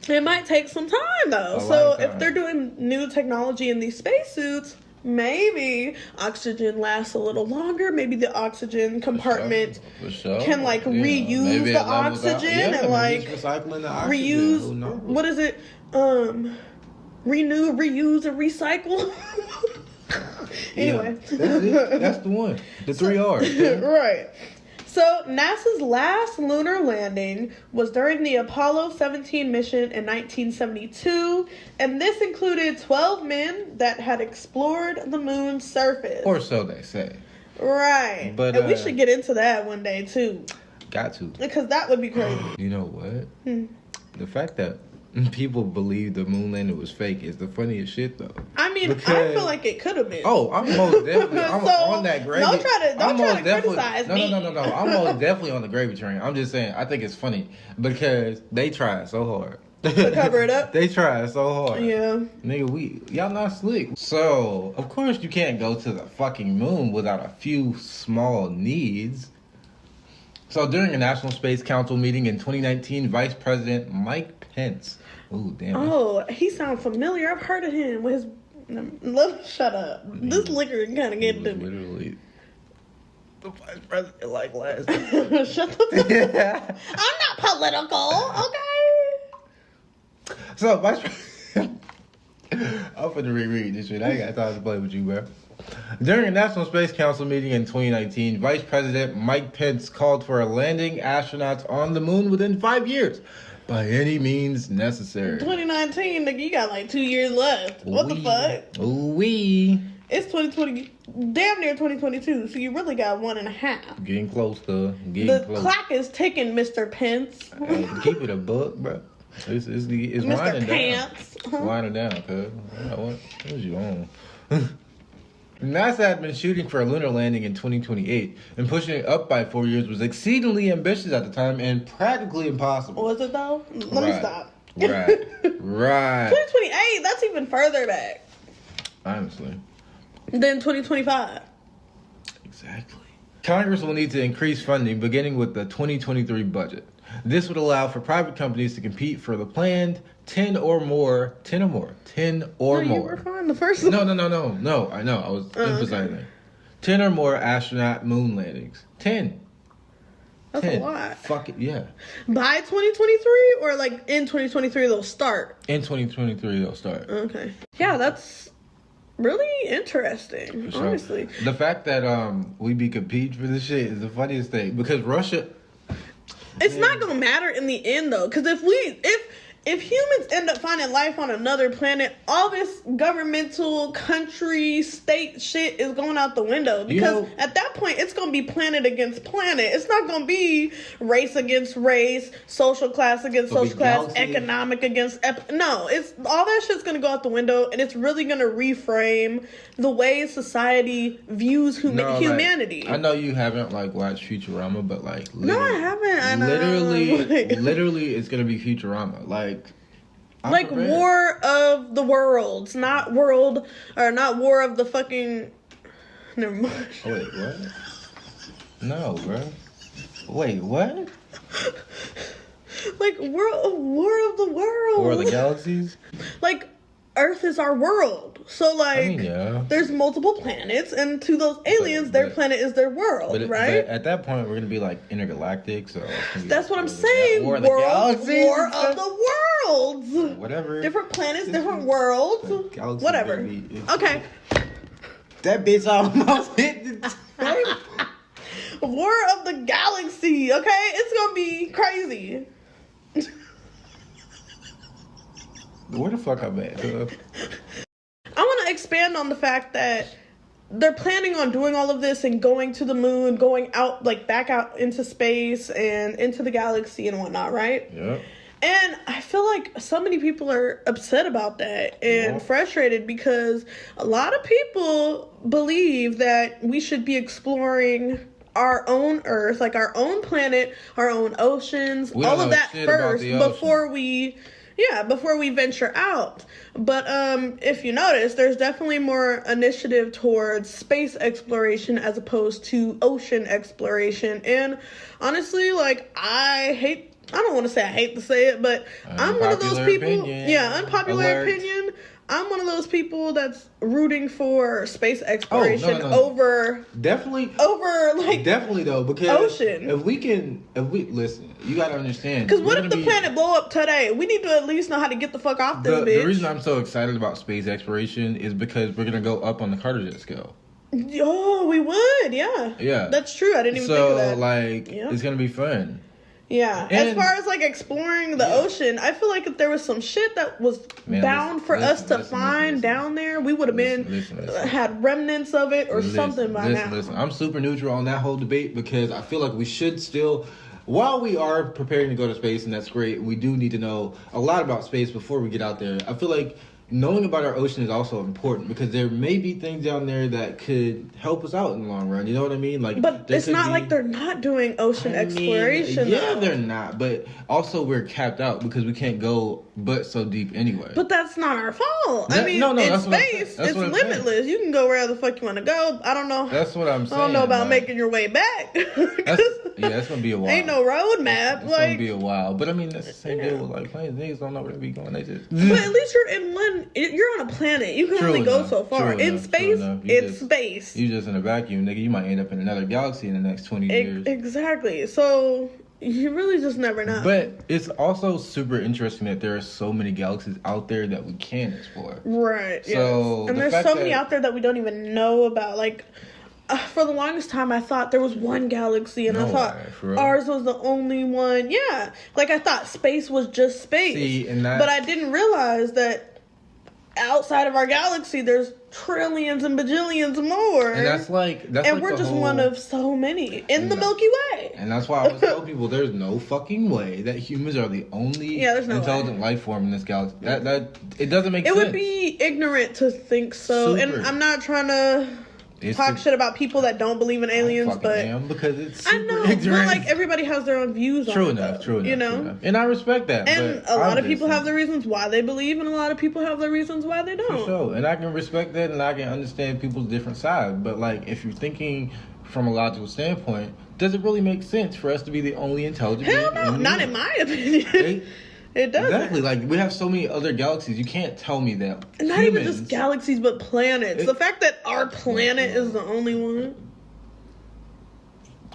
Speaker 2: it might take some time though. So if they're doing new technology in these spacesuits, maybe oxygen lasts a little longer. Maybe the oxygen compartment can reuse the oxygen and
Speaker 1: recycling the oxygen.
Speaker 2: reuse. What is it? Renew, reuse, and recycle. Anyway,
Speaker 1: that's it. That's the one. The 3 R's.
Speaker 2: Right. So, NASA's last lunar landing was during the Apollo 17 mission in 1972, and this included 12 men that had explored the moon's surface.
Speaker 1: Or so they say.
Speaker 2: Right.
Speaker 1: But
Speaker 2: and we should get into that one day, too.
Speaker 1: Got to.
Speaker 2: Because that would be crazy.
Speaker 1: You know what? The fact that people believe the moon landing was fake is the funniest shit, though.
Speaker 2: I mean, I feel like it could have been.
Speaker 1: Oh, I'm most definitely on that gravy.
Speaker 2: Don't try to criticize me.
Speaker 1: No. I'm most definitely on the gravy train. I'm just saying, I think it's funny because they tried so hard.
Speaker 2: To cover it up?
Speaker 1: They tried so hard.
Speaker 2: Yeah.
Speaker 1: Nigga, y'all not slick. So, of course you can't go to the fucking moon without a few small needs. So, during a National Space Council meeting in 2019, Vice President Mike Pence. Ooh, damn.
Speaker 2: Oh, he sounds familiar. I've heard of him with his... Shut up. This liquor kind of getting to me.
Speaker 1: Literally the vice president like last.
Speaker 2: Shut the fuck up. I'm not political, okay?
Speaker 1: So, Vice President... I'm finna reread this shit. I ain't got time to play with you, bro. During a National Space Council meeting in 2019, Vice President Mike Pence called for landing astronauts on the moon within 5 years. By any means necessary.
Speaker 2: 2019, nigga, you got like 2 years left. What the fuck?
Speaker 1: Ooh-wee.
Speaker 2: It's 2020, damn near 2022, so you really got 1.5.
Speaker 1: Getting close, cuz.
Speaker 2: The clock is ticking, Mr. Pence.
Speaker 1: Hey, keep it a buck, bro. It's
Speaker 2: Mr.
Speaker 1: winding
Speaker 2: Pants.
Speaker 1: down. Winding down, cuz. What was you on? NASA had been shooting for a lunar landing in 2028, and pushing it up by 4 years was exceedingly ambitious at the time and practically impossible.
Speaker 2: Was it though? Let me stop.
Speaker 1: Right.
Speaker 2: 2028, that's even further back.
Speaker 1: Honestly.
Speaker 2: Than 2025.
Speaker 1: Exactly. Congress will need to increase funding beginning with the 2023 budget. This would allow for private companies to compete for the planned 10 or more. You were
Speaker 2: fine the first one.
Speaker 1: No. I know. I was emphasizing. Okay. 10 or more astronaut moon landings. 10.
Speaker 2: That's 10. A lot.
Speaker 1: Fuck it, yeah.
Speaker 2: By 2023 or like in 2023 they'll start?
Speaker 1: In 2023 they'll start.
Speaker 2: Okay. Yeah, that's really interesting,
Speaker 1: sure.
Speaker 2: Honestly.
Speaker 1: The fact that we be competing for this shit is the funniest thing because Russia...
Speaker 2: It's not gonna matter in the end though, because if humans end up finding life on another planet, all this governmental, country, state shit is going out the window. Because at that point, it's going to be planet against planet. It's not going to be race against race, social class against social class, economic against... No, it's all that shit's going to go out the window, and it's really going to reframe the way society views humanity.
Speaker 1: I know you haven't watched Futurama, but
Speaker 2: no, I haven't.
Speaker 1: Literally, it's going to be Futurama. Like War of the Worlds, not War of the fucking... Never mind. Wait, what? No, bro. Wait, what?
Speaker 2: Like, we're a war of the world.
Speaker 1: War of the galaxies?
Speaker 2: Like, Earth is our world. So, like,
Speaker 1: yeah.
Speaker 2: there's multiple planets, and to those aliens, their planet is their world, right?
Speaker 1: But at that point, we're going to be, like, intergalactic, so...
Speaker 2: That's what I'm saying.
Speaker 1: War of the galaxies.
Speaker 2: War of the worlds.
Speaker 1: Whatever.
Speaker 2: Different planets, different worlds. Whatever.
Speaker 1: Baby.
Speaker 2: Okay.
Speaker 1: That bitch almost hit the table.
Speaker 2: War of the galaxy, okay? It's going to be crazy.
Speaker 1: Where the fuck I'm at?
Speaker 2: I want to expand on the fact that they're planning on doing all of this and going to the moon, going out, like, back out into space and into the galaxy and whatnot, right?
Speaker 1: Yep.
Speaker 2: And I feel like so many people are upset about that and frustrated because a lot of people believe that we should be exploring our own Earth, like our own planet, our own oceans, all of that first before we venture out. But if you notice, there's definitely more initiative towards space exploration as opposed to ocean exploration. And honestly, like, I don't want to say I hate to say it, but I'm one of those people. Unpopular opinion. I'm one of those people that's rooting for space exploration over
Speaker 1: definitely though, because
Speaker 2: ocean.
Speaker 1: If we listen, you gotta understand.
Speaker 2: Because what if the planet blow up today? We need to at least know how to get the fuck off this bitch.
Speaker 1: The reason I'm so excited about space exploration is because we're gonna go up on the Carter jet scale.
Speaker 2: Oh, we would, yeah.
Speaker 1: Yeah,
Speaker 2: that's true. I didn't even think of that.
Speaker 1: So like, it's gonna be fun.
Speaker 2: Yeah, as far as like exploring the ocean, I feel like if there was some shit that was bound for us to find down there, we would have had remnants of it or something by now.
Speaker 1: Listen, I'm super neutral on that whole debate because I feel like we should still, while we are preparing to go to space, and that's great, we do need to know a lot about space before we get out there. I feel like knowing about our ocean is also important because there may be things down there that could help us out in the long run. You know what I mean? Like,
Speaker 2: but it's not like they're not doing ocean exploration.
Speaker 1: Yeah, they're not. But also we're capped out because we can't go but so deep anyway.
Speaker 2: But that's not our fault. In space, it's limitless. You can go wherever the fuck you want to go. I don't know.
Speaker 1: That's what I'm saying.
Speaker 2: I don't know about making your way back.
Speaker 1: It's gonna be a while.
Speaker 2: Ain't no road map.
Speaker 1: It's gonna be a while. But I mean, that's the same deal with like planes. Niggas don't know where they be going. They just.
Speaker 2: But at least you're on a planet. You can only go so far. In space, it's space.
Speaker 1: You just in a vacuum, nigga. You might end up in another galaxy in the next 20 years.
Speaker 2: Exactly. So you really just never know.
Speaker 1: But it's also super interesting that there are so many galaxies out there that we can explore.
Speaker 2: Right.
Speaker 1: So
Speaker 2: and there's so many out there that we don't even know about. Like, for the longest time, I thought there was one galaxy, and I thought ours was the only one. Yeah. Like, I thought space was just space. But I didn't realize that outside of our galaxy, there's trillions and bajillions more.
Speaker 1: And that's
Speaker 2: we're just one of so many in the Milky Way.
Speaker 1: And that's why I always tell people there's no fucking way that humans are the only intelligent life form in this galaxy. That it doesn't make sense.
Speaker 2: It would be ignorant to think so. And I'm not trying to talk shit about people that don't believe in aliens, but
Speaker 1: because it's super
Speaker 2: I know,
Speaker 1: ignorant.
Speaker 2: but like everybody has their own views on it. True enough. You know,
Speaker 1: and I respect that.
Speaker 2: And a lot of people have their reasons why they believe, and a lot of people have their reasons why they don't.
Speaker 1: For sure, and I can respect that, and I can understand people's different sides. But like, if you're thinking from a logical standpoint, does it really make sense for us to be the only intelligent?
Speaker 2: Hell no, not in my opinion. It doesn't.
Speaker 1: Exactly. Like, we have so many other galaxies. You can't tell me that.
Speaker 2: And not even just galaxies, but planets. The fact that our planet is the only one.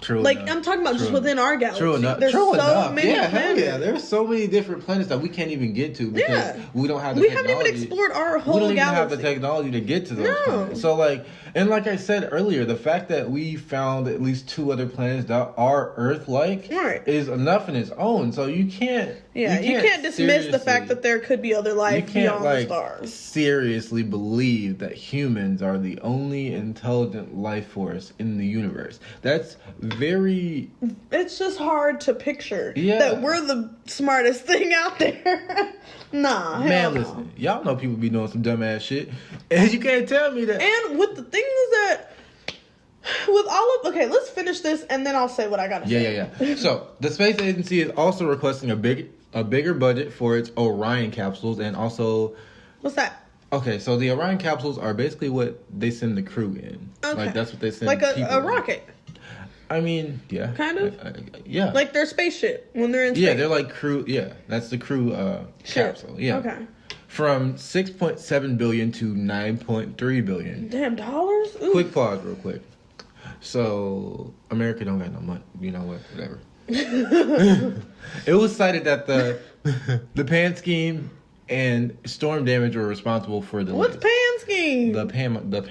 Speaker 1: True
Speaker 2: like,
Speaker 1: enough.
Speaker 2: I'm talking about just within our galaxy.
Speaker 1: True enough.
Speaker 2: There's
Speaker 1: so
Speaker 2: many planets.
Speaker 1: Hell yeah. There's so many different planets that we can't even get to because we don't have the technology.
Speaker 2: We haven't even explored our whole galaxy.
Speaker 1: We don't even have the technology to get to those planets. So, like, and like I said earlier, the fact that we found at least 2 other planets that are Earth-like is enough in its own. So you can't...
Speaker 2: Yeah, you can't dismiss the fact that there could be other life beyond the stars.
Speaker 1: Seriously believe that humans are the only intelligent life force in the universe. That's very...
Speaker 2: It's just hard to picture that we're the smartest thing out there. Nah,
Speaker 1: man, listen. Y'all know people be doing some dumbass shit. And you can't tell me that.
Speaker 2: And with the things that... With all of... Okay, let's finish this and then I'll say what I gotta say.
Speaker 1: Yeah. So, the space agency is also requesting a bigger budget for its Orion capsules and also...
Speaker 2: What's that?
Speaker 1: Okay, so the Orion capsules are basically what they send the crew in.
Speaker 2: Okay.
Speaker 1: Like, that's what they send
Speaker 2: like
Speaker 1: people
Speaker 2: a rocket.
Speaker 1: I mean, yeah.
Speaker 2: Kind of?
Speaker 1: Yeah.
Speaker 2: Like their spaceship when they're in space.
Speaker 1: Yeah, they're like crew. Yeah, that's the crew capsule. Yeah.
Speaker 2: Okay.
Speaker 1: From 6.7 billion to 9.3 billion.
Speaker 2: Damn, dollars? Ooh.
Speaker 1: Quick pause, real quick. So, America don't got no money. You know what? Whatever. It was cited that the Pan scheme and storm damage were responsible for the.
Speaker 2: What's Pan scheme?
Speaker 1: The panorama.
Speaker 2: The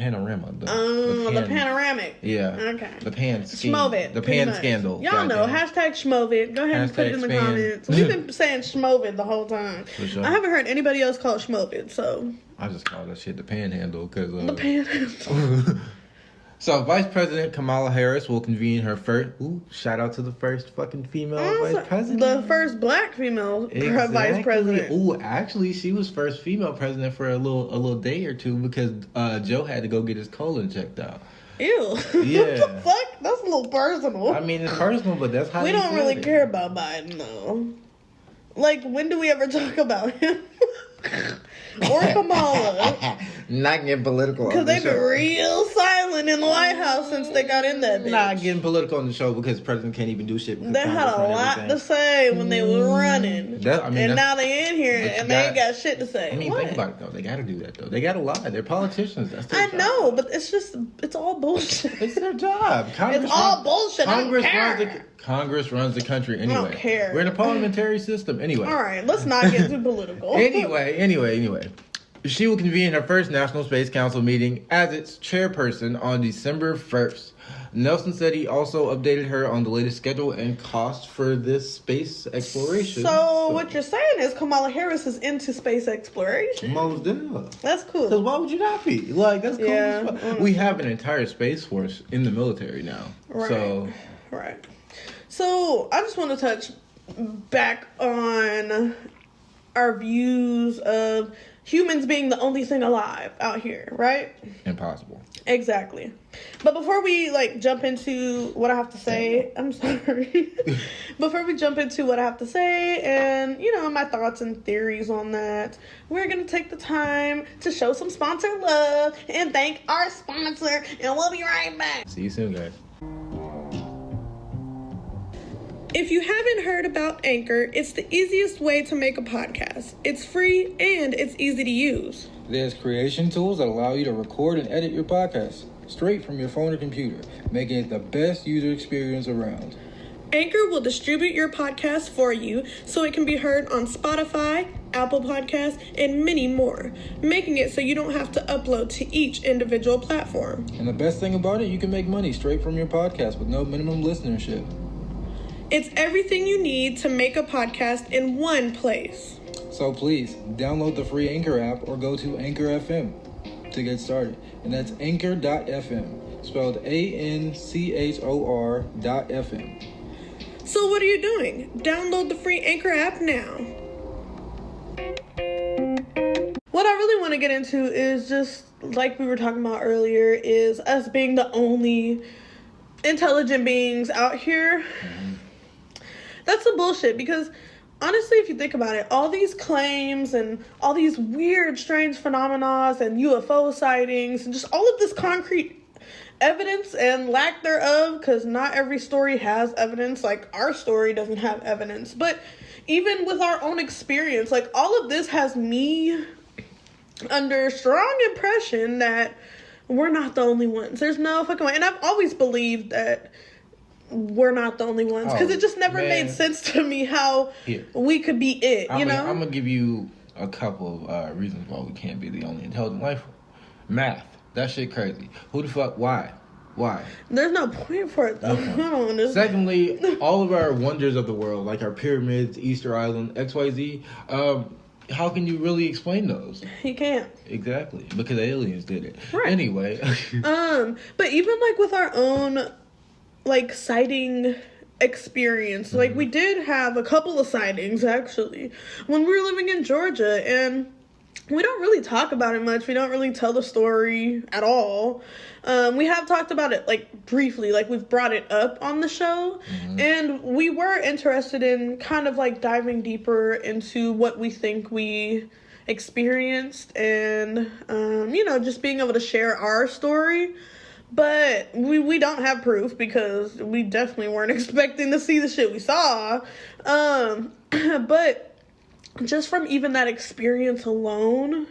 Speaker 2: panoramic.
Speaker 1: Yeah.
Speaker 2: Okay.
Speaker 1: The Pan scheme.
Speaker 2: Schmovid.
Speaker 1: The Pan scandal.
Speaker 2: Y'all know. Hashtag Schmovid. Go ahead and put it in the comments. We've been saying Schmovid the whole time.
Speaker 1: For sure.
Speaker 2: I haven't heard anybody else call it Schmovid, so.
Speaker 1: I just call that shit the panhandle because.
Speaker 2: The panhandle.
Speaker 1: So, Vice President Kamala Harris will convene her first. Ooh, shout out to the first fucking female vice president.
Speaker 2: The first black female vice president.
Speaker 1: Ooh, actually, she was first female president for a little day or two because Joe had to go get his colon checked out.
Speaker 2: Ew.
Speaker 1: Yeah.
Speaker 2: What the fuck? That's a little personal.
Speaker 1: I mean, it's personal, but that's how
Speaker 2: we don't really care about Biden, though. Like, when do we ever talk about him? Or Kamala?
Speaker 1: Not getting political.
Speaker 2: Because they've been real silent in the White House since they got in that bitch.
Speaker 1: Not getting political on the show because the president can't even do shit.
Speaker 2: They had a lot to say when they were running. And now they in here and they ain't got shit to say.
Speaker 1: I mean, think about it, though. They got to do that, though. They got to lie. They're politicians. That's their job.
Speaker 2: I know, but it's all bullshit.
Speaker 1: It's their job.
Speaker 2: It's all bullshit.
Speaker 1: Congress runs the country anyway.
Speaker 2: I don't care.
Speaker 1: We're in a parliamentary system anyway.
Speaker 2: All right, let's not get too political.
Speaker 1: Anyway. She will convene her first National Space Council meeting as its chairperson on December 1st. Nelson said he also updated her on the latest schedule and cost for this space exploration.
Speaker 2: So what you're saying is Kamala Harris is into space exploration.
Speaker 1: Most definitely.
Speaker 2: That's cool.
Speaker 1: Because why would you not be? Like, that's cool.
Speaker 2: Yeah.
Speaker 1: We have an entire space force in the military now.
Speaker 2: Right. Right. So I just want to touch back on our views of humans being the only thing alive out here, right?
Speaker 1: Impossible.
Speaker 2: Exactly. But before we jump into what I have to say, I'm sorry. Before we jump into what I have to say and, my thoughts and theories on that, we're going to take the time to show some sponsor love and thank our sponsor, and we'll be right back.
Speaker 1: See you soon, guys.
Speaker 2: If you haven't heard about Anchor, it's the easiest way to make a podcast. It's free and it's easy to use.
Speaker 3: There's creation tools that allow you to record and edit your podcast straight from your phone or computer, making it the best user experience around.
Speaker 2: Anchor will distribute your podcast for you so it can be heard on Spotify, Apple Podcasts, and many more, making it so you don't have to upload to each individual platform.
Speaker 3: And the best thing about it, you can make money straight from your podcast with no minimum listenership.
Speaker 2: It's everything you need to make a podcast in one place.
Speaker 3: So please, download the free Anchor app or go to Anchor FM to get started. And that's Anchor.fm, spelled ANCHOR.FM.
Speaker 2: So what are you doing? Download the free Anchor app now. What I really want to get into is just, like we were talking about earlier, is us being the only intelligent beings out here. That's some bullshit because honestly, if you think about it, all these claims and all these weird, strange phenomena and UFO sightings and just all of this concrete evidence and lack thereof, because not every story has evidence. Like, our story doesn't have evidence. But even with our own experience, all of this has me under strong impression that we're not the only ones. There's no fucking way. And I've always believed that we're not the only ones because it just never made sense to me how we could be it. I'm
Speaker 1: gonna give you a couple of reasons why we can't be the only intelligent life. Math, that shit crazy. Who the fuck? Why?
Speaker 2: There's no point for it though.
Speaker 1: Okay.
Speaker 2: I don't understand.
Speaker 1: Secondly, all of our wonders of the world, like our pyramids, Easter Island, XYZ, how can you really explain those?
Speaker 2: You can't.
Speaker 1: Exactly, because aliens did it.
Speaker 2: Right.
Speaker 1: Anyway.
Speaker 2: But even with our own sighting experience, we did have a couple of sightings actually when we were living in Georgia, and we don't really talk about it much. We don't really tell the story at all. We have talked about it briefly, we've brought it up on the show, and we were interested in kind of diving deeper into what we think we experienced and just being able to share our story. But we don't have proof because we definitely weren't expecting to see the shit we saw. But just from even that experience alone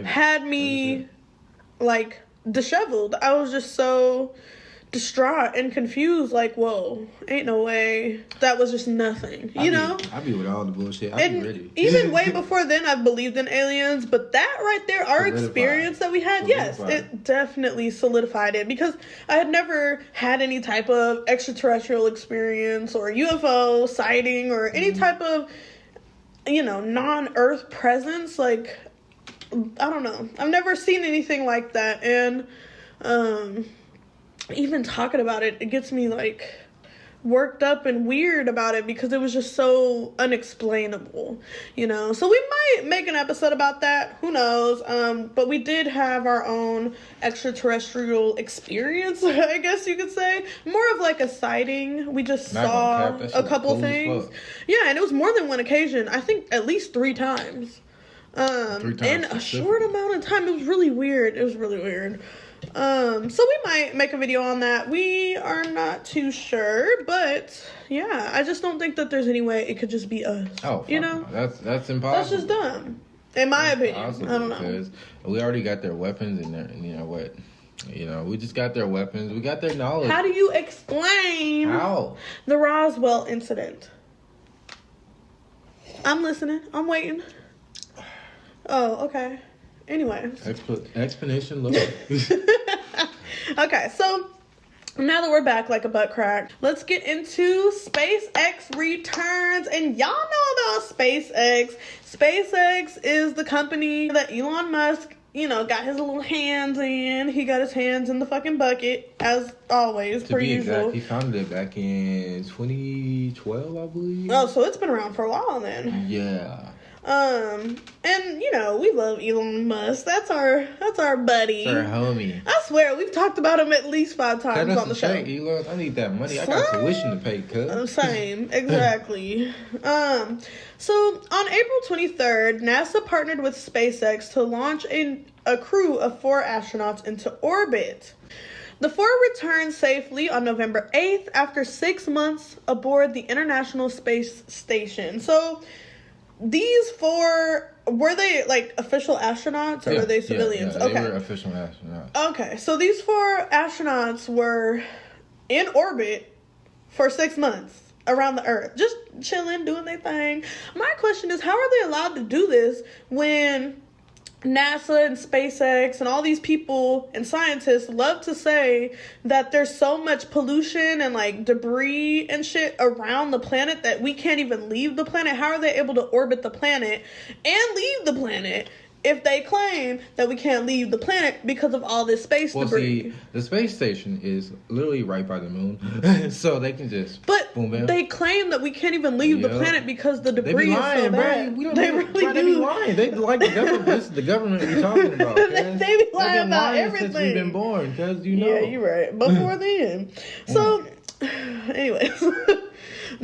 Speaker 2: had me like disheveled. I was just so distraught and confused, like, whoa, ain't no way. That was just nothing, you know?
Speaker 1: I be with all the bullshit. I be ready.
Speaker 2: Even way before then, I believed in aliens, but that right there, our experience that we had, yes, it definitely solidified it, because I had never had any type of extraterrestrial experience or UFO sighting or any type of, you know, non-Earth presence. Like, I don't know. I've never seen anything like that, and even talking about it, it gets me like worked up and weird about it because it was just so unexplainable, you know. So we might make an episode about that, who knows. But we did have our own extraterrestrial experience, I guess you could say. More of like a sighting. We just saw a couple things. Yeah, and it was more than one occasion. I think at least 3 times. In a short amount of time. It was really weird. So we might make a video on that. We are not too sure, but yeah, I just don't think that there's any way it could just be us.
Speaker 1: Oh,
Speaker 2: you know,
Speaker 1: that's impossible.
Speaker 2: That's just dumb, in my opinion. I don't know.
Speaker 1: Because we already got their weapons in there, and you know what? You know, we just got their weapons. We got their knowledge.
Speaker 2: How do you explain the Roswell incident? I'm listening. I'm waiting. Oh, okay. Anyway.
Speaker 1: Explanation look.
Speaker 2: Okay, so now that we're back like a butt crack, let's get into SpaceX returns. And y'all know about SpaceX. SpaceX is the company that Elon Musk, you know, got his little hands in. He got his hands in the fucking bucket, as always, per usual.
Speaker 1: Exact, he founded it back in 2012, I believe.
Speaker 2: Oh, so it's been around for a while then.
Speaker 1: Yeah.
Speaker 2: And you know, we love Elon Musk. That's our buddy.
Speaker 1: That's our homie.
Speaker 2: I swear, we've talked about him at least 5 times on the show.
Speaker 1: Elon, I need that money. I got tuition to pay, cuz.
Speaker 2: Same, exactly. So on April 23rd, NASA partnered with SpaceX to launch a crew of 4 astronauts into orbit. The 4 returned safely on November 8th after 6 months aboard the International Space Station. So these 4, were they like official astronauts or were they civilians?
Speaker 1: Yeah, they were official astronauts.
Speaker 2: Okay, so these 4 astronauts were in orbit for 6 months around the Earth, just chilling, doing their thing. My question is, how are they allowed to do this when NASA and SpaceX and all these people and scientists love to say that there's so much pollution and like debris and shit around the planet that we can't even leave the planet? How are they able to orbit the planet and leave the planet if they claim that we can't leave the planet because of all this space debris?
Speaker 1: See, the space station is literally right by the moon, so they can just.
Speaker 2: But they claim that we can't even leave the planet because the debris is so bad.
Speaker 1: They really do. They be lying. They like the government. This is the government we're talking about.
Speaker 2: They be lying about everything
Speaker 1: since we've been born, because you know.
Speaker 2: Yeah, you're right. Before then, so, anyways,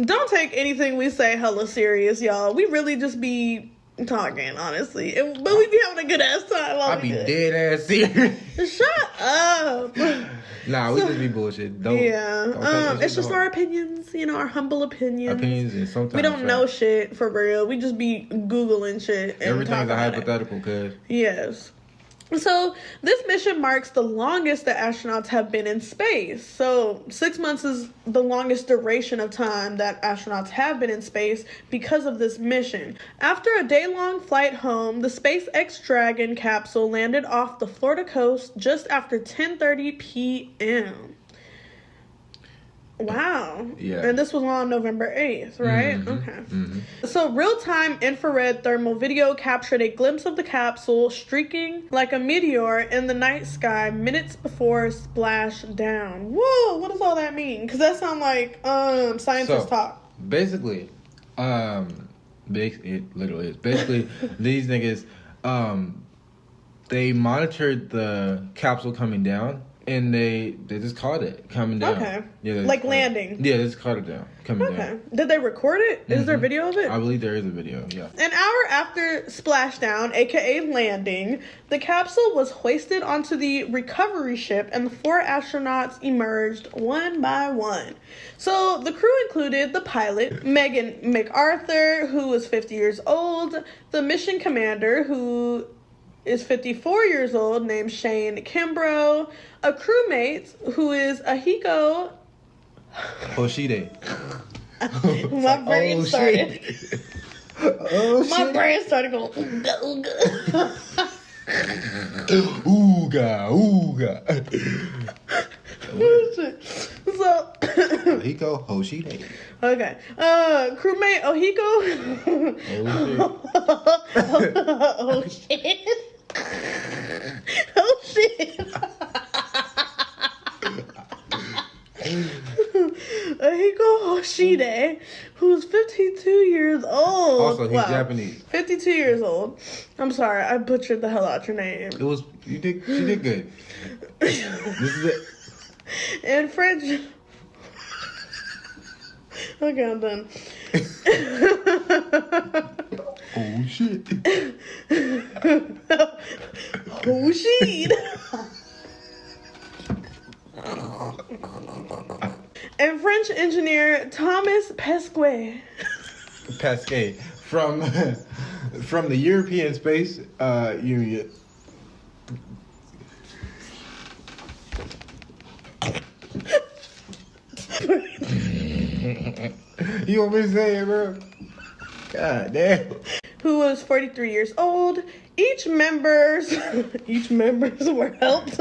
Speaker 2: don't take anything we say hella serious, y'all. We really just be talking, honestly, but we be having a good ass time.
Speaker 1: I be dead ass serious.
Speaker 2: Shut up.
Speaker 1: Nah, we just be bullshit. Don't
Speaker 2: it's just our opinions, you know, our humble opinions.
Speaker 1: And sometimes
Speaker 2: we don't know shit for real. We just be Googling shit. And
Speaker 1: everything's a hypothetical, cuz.
Speaker 2: Yes. So this mission marks the longest that astronauts have been in space. So 6 months is the longest duration of time that astronauts have been in space because of this mission. After a day-long flight home, the SpaceX Dragon capsule landed off the Florida coast just after 10:30 p.m. Wow.
Speaker 1: Yeah.
Speaker 2: And this was on November 8th, right?
Speaker 1: Mm-hmm.
Speaker 2: Okay.
Speaker 1: Mm-hmm.
Speaker 2: So real-time infrared thermal video captured a glimpse of the capsule streaking like a meteor in the night sky minutes before splashdown. Whoa, what does all that mean? Because that sounds like scientists talk.
Speaker 1: Basically, it literally is. Basically, these niggas, they monitored the capsule coming down and they just caught it coming down.
Speaker 2: Okay.
Speaker 1: Yeah, they
Speaker 2: Like
Speaker 1: just
Speaker 2: landing.
Speaker 1: Yeah, they just caught it down coming
Speaker 2: Okay.
Speaker 1: down.
Speaker 2: Did they record it? Is there video of it?
Speaker 1: I believe there is a video. Yeah.
Speaker 2: An hour after splashdown, aka landing, the capsule was hoisted onto the recovery ship and the 4 astronauts emerged one by one. So the crew included the pilot, Megan MacArthur, who was 50 years old, the mission commander, who is 54 years old, named Shane Kimbrough, a crewmate who is Ahiko.
Speaker 1: Hoshide.
Speaker 2: My brain started.
Speaker 1: Oh,
Speaker 2: My
Speaker 1: shit.
Speaker 2: brain started going. Ooga, ooga.
Speaker 1: Ooga, ooga.
Speaker 2: Oh, shit. So,
Speaker 1: Hiko Hoshide.
Speaker 2: okay. Crewmate Ohiko.
Speaker 1: Oh, shit.
Speaker 2: Oh, shit. Oh, shit. Ahiko Hoshide, who's 52 years old.
Speaker 1: Also, he's Japanese.
Speaker 2: 52 years old. I'm sorry, I butchered the hell out your name.
Speaker 1: She did good. This is it.
Speaker 2: In French. Okay, I'm done.
Speaker 1: Oh, shit.
Speaker 2: Oh, shit. And French engineer Thomas Pesquet.
Speaker 1: Pasquet from the European Space Union. You want me to say it, bro? God damn.
Speaker 2: Who was 43 years old. Each members were helped.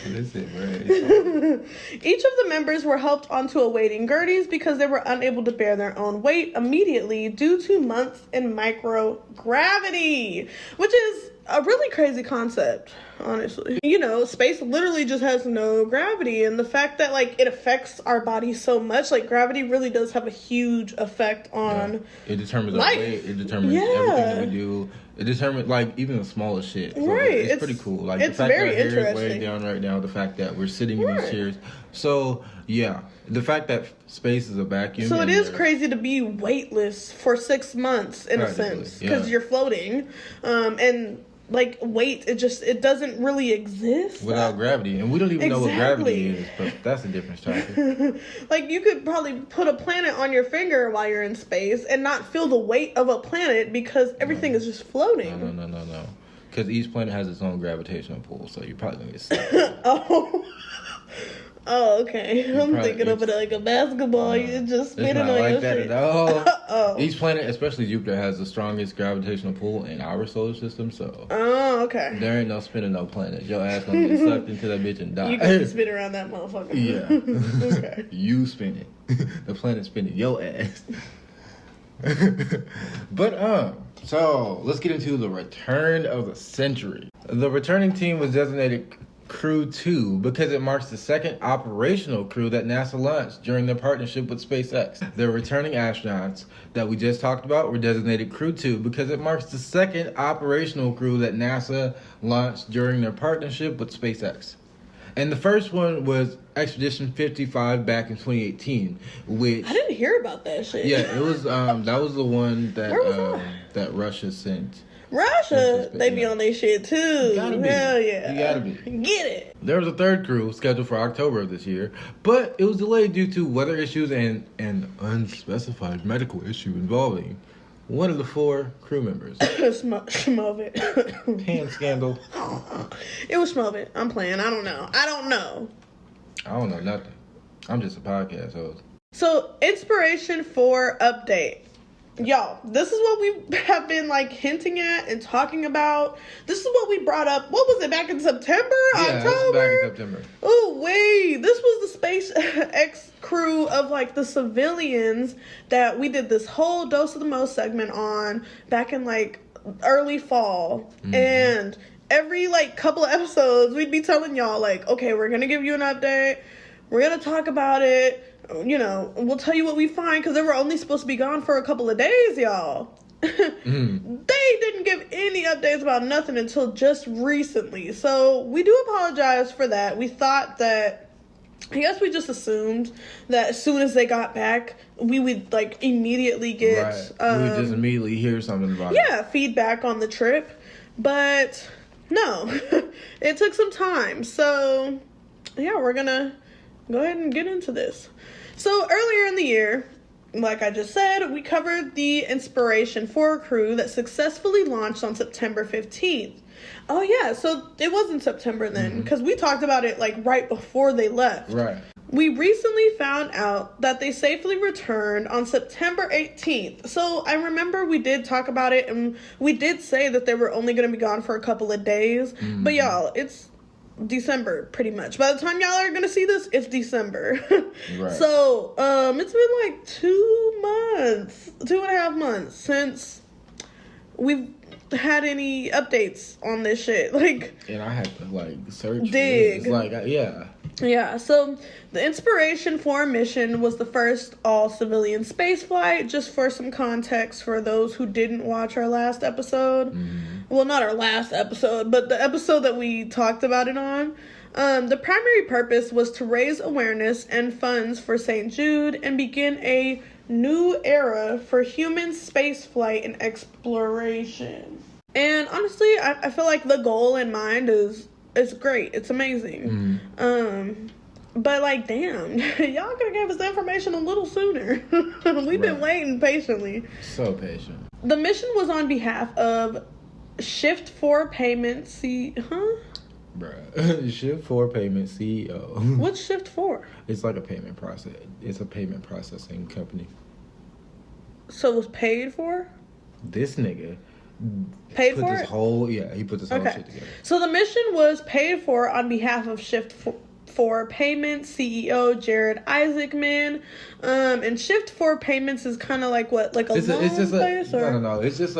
Speaker 1: Listen, bro.
Speaker 2: Each of the members were helped onto a waiting gurneys because they were unable to bear their own weight immediately due to months in microgravity, which is a really crazy concept, honestly. You know, space literally just has no gravity, and the fact that, like, it affects our body so much, like, gravity really does have a huge effect on
Speaker 1: It determines
Speaker 2: life.
Speaker 1: our weight. It determines everything that we do. It determines, like, even the smallest shit. So
Speaker 2: Right.
Speaker 1: It's pretty cool. Like,
Speaker 2: it's
Speaker 1: the fact
Speaker 2: very
Speaker 1: that our hair is
Speaker 2: interesting.
Speaker 1: way down right now, the fact that we're sitting in these
Speaker 2: Right.
Speaker 1: chairs. So, yeah. The fact that space is a vacuum.
Speaker 2: So it
Speaker 1: and
Speaker 2: is crazy to be weightless for 6 months, in a
Speaker 1: Practically,
Speaker 2: sense, because
Speaker 1: yeah.
Speaker 2: you're floating, and like weight, it doesn't really exist
Speaker 1: without gravity. And we don't even know what gravity
Speaker 2: Exactly.
Speaker 1: is, but that's a different topic.
Speaker 2: Like, you could probably put a planet on your finger while you're in space and not feel the weight of a planet because everything is just floating.
Speaker 1: No. Because each planet has its own gravitational pull, so you're probably going to get stuck.
Speaker 2: Oh, okay. I'm
Speaker 1: probably-
Speaker 2: thinking of it like a basketball. You're just
Speaker 1: It's
Speaker 2: spinning
Speaker 1: not
Speaker 2: on
Speaker 1: like
Speaker 2: your
Speaker 1: that
Speaker 2: shit.
Speaker 1: at all.
Speaker 2: Oh.
Speaker 1: Each planet, especially Jupiter, has the strongest gravitational pull in our solar system, so
Speaker 2: Oh, okay.
Speaker 1: there ain't no spinning no planet. Your ass gonna get sucked into that bitch and die.
Speaker 2: You can spin around that motherfucker.
Speaker 1: Yeah.
Speaker 2: Okay.
Speaker 1: You spin it. The planet spinning your ass. But so let's get into the return of the century. The returning team was designated Crew 2 because it marks the second operational crew that NASA launched during their partnership with SpaceX. The returning astronauts that we just talked about were designated Crew 2 because it marks the second operational crew that NASA launched during their partnership with SpaceX. And the first one was Expedition 55 back in 2018, which
Speaker 2: I didn't hear about that shit.
Speaker 1: yeah, it was that was the one that
Speaker 2: Where was that?
Speaker 1: that Russia sent.
Speaker 2: Russia, they be
Speaker 1: Yeah.
Speaker 2: on their shit too.
Speaker 1: You gotta be.
Speaker 2: Hell yeah.
Speaker 1: You gotta be.
Speaker 2: Get it.
Speaker 1: There was a third crew scheduled for October of this year, but it was delayed due to weather issues and an unspecified medical issue involving one of the 4 crew members.
Speaker 2: Schmovit.
Speaker 1: Pan scandal.
Speaker 2: It was Schmovit. I'm playing. I don't know.
Speaker 1: I don't know nothing. I'm just a podcast host.
Speaker 2: So, Inspiration4 update. Y'all, this is what we have been like hinting at and talking about. This is what we brought up. What was it, back in September?
Speaker 1: Yeah, this is back in September.
Speaker 2: Oh, wait. This was the SpaceX crew of like the civilians that we did this whole Dose of the Most segment on back in like early fall.
Speaker 1: Mm-hmm.
Speaker 2: And every like couple of episodes, we'd be telling y'all like, okay, we're going to give you an update. We're going to talk about it. You know, we'll tell you what we find because they were only supposed to be gone for a couple of days, y'all. they didn't give any updates about nothing until just recently. So we do apologize for that. We thought that, I guess we just assumed that as soon as they got back, we would like immediately get
Speaker 1: we would just immediately hear something about it.
Speaker 2: Feedback on the trip. But no, it took some time. So yeah, we're gonna go ahead and get into this. So earlier in the year, like I just said, we covered the Inspiration4 crew that successfully launched on September 15th. Oh yeah, so it was in September then, because we talked about it like right before they left.
Speaker 1: Right.
Speaker 2: We recently found out that they safely returned on September 18th. So I remember we did talk about it, and we did say that they were only going to be gone for a couple of days. But y'all, it's December pretty much. By the time y'all are gonna see this, it's December.
Speaker 1: Right.
Speaker 2: So it's been like 2.5 months since we've had any updates on this shit. Like,
Speaker 1: and I had to like search
Speaker 2: dig.
Speaker 1: It's like
Speaker 2: Yeah, so the Inspiration4 mission was the first all-civilian space flight. Just for some context for those who didn't watch our last episode. Well, not our last episode, but the episode that we talked about it on. The primary purpose was to raise awareness and funds for St. Jude and begin a new era for human space flight and exploration. And honestly, I feel like the goal in mind is great. It's amazing. But like, damn, y'all could have gave us the information a little sooner. We've been waiting patiently.
Speaker 1: So patient.
Speaker 2: The mission was on behalf of Shift 4 Payment
Speaker 1: Bruh. Shift 4 Payment CEO.
Speaker 2: What's Shift 4?
Speaker 1: It's like a payment process. It's a payment processing company.
Speaker 2: So it was paid for?
Speaker 1: This nigga
Speaker 2: Paid
Speaker 1: put
Speaker 2: for
Speaker 1: this
Speaker 2: it?
Speaker 1: whole he put this whole shit together.
Speaker 2: So the mission was paid for on behalf of Shift 4 Payments CEO Jared Isaacman. And Shift 4 Payments is kind of like what, like
Speaker 1: It's just
Speaker 2: place?
Speaker 1: No. It's just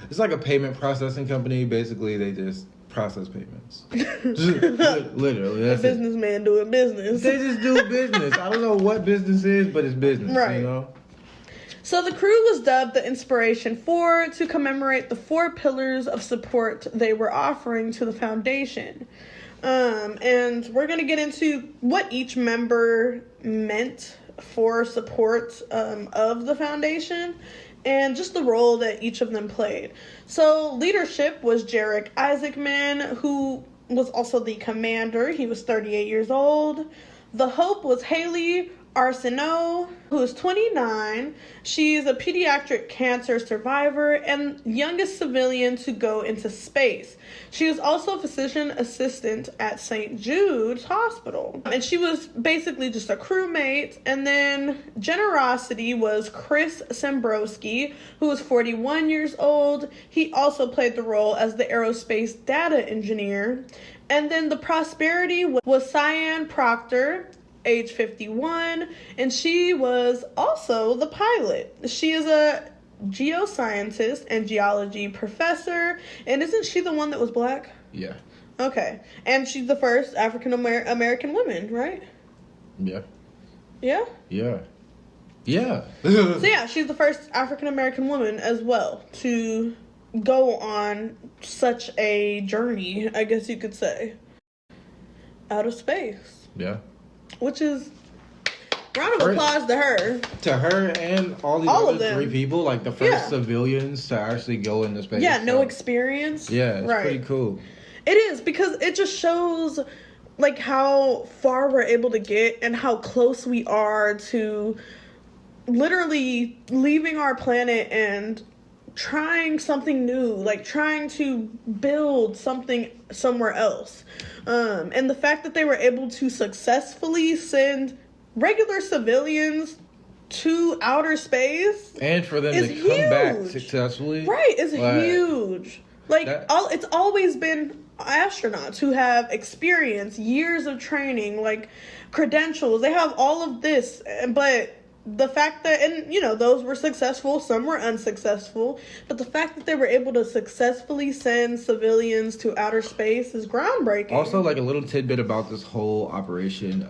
Speaker 1: it's like a payment processing company. Basically, they just process payments. Literally, that's
Speaker 2: a businessman doing business.
Speaker 1: They just do business. I don't know what business is, but it's business.
Speaker 2: Right.
Speaker 1: You know.
Speaker 2: So the crew was dubbed the Inspiration4 to commemorate the 4 pillars of support they were offering to the foundation. And we're going to get into what each member meant for support of the foundation and just the role that each of them played. So leadership was Jarek Isaacman, who was also the commander. He was 38 years old. The hope was Haley Arsenault, who is 29. She's a pediatric cancer survivor and youngest civilian to go into space. She was also a physician assistant at St. Jude's Hospital. And she was basically just a crewmate. And then Generosity was Chris Sembrowski, who was 41 years old. He also played the role as the aerospace data engineer. And then the Prosperity was Cyan Proctor, age 51, and she was also the pilot. She is a geoscientist and geology professor, and isn't she the one that was black?
Speaker 1: Yeah.
Speaker 2: Okay, and she's the first African American woman, right?
Speaker 1: Yeah.
Speaker 2: Yeah?
Speaker 1: Yeah. Yeah.
Speaker 2: So yeah, she's the first African American woman as well to go on such a journey, I guess you could say, out of space.
Speaker 1: Yeah.
Speaker 2: Which is, round of applause to her.
Speaker 1: To her and all these other 3 people, like the first civilians to actually go into space.
Speaker 2: Yeah, no experience.
Speaker 1: Yeah, it's pretty cool.
Speaker 2: It is, because it just shows like how far we're able to get and how close we are to literally leaving our planet and trying something new, like trying to build something somewhere else. And the fact that they were able to successfully send regular civilians to outer space
Speaker 1: and for them to
Speaker 2: huge.
Speaker 1: Come back successfully,
Speaker 2: right, is huge. Like it's always been astronauts who have experience, years of training, like credentials. They have all of this, but the fact that, and you know, those were successful, some were unsuccessful, but the fact that they were able to successfully send civilians to outer space is groundbreaking.
Speaker 1: Also, like a little tidbit about this whole operation,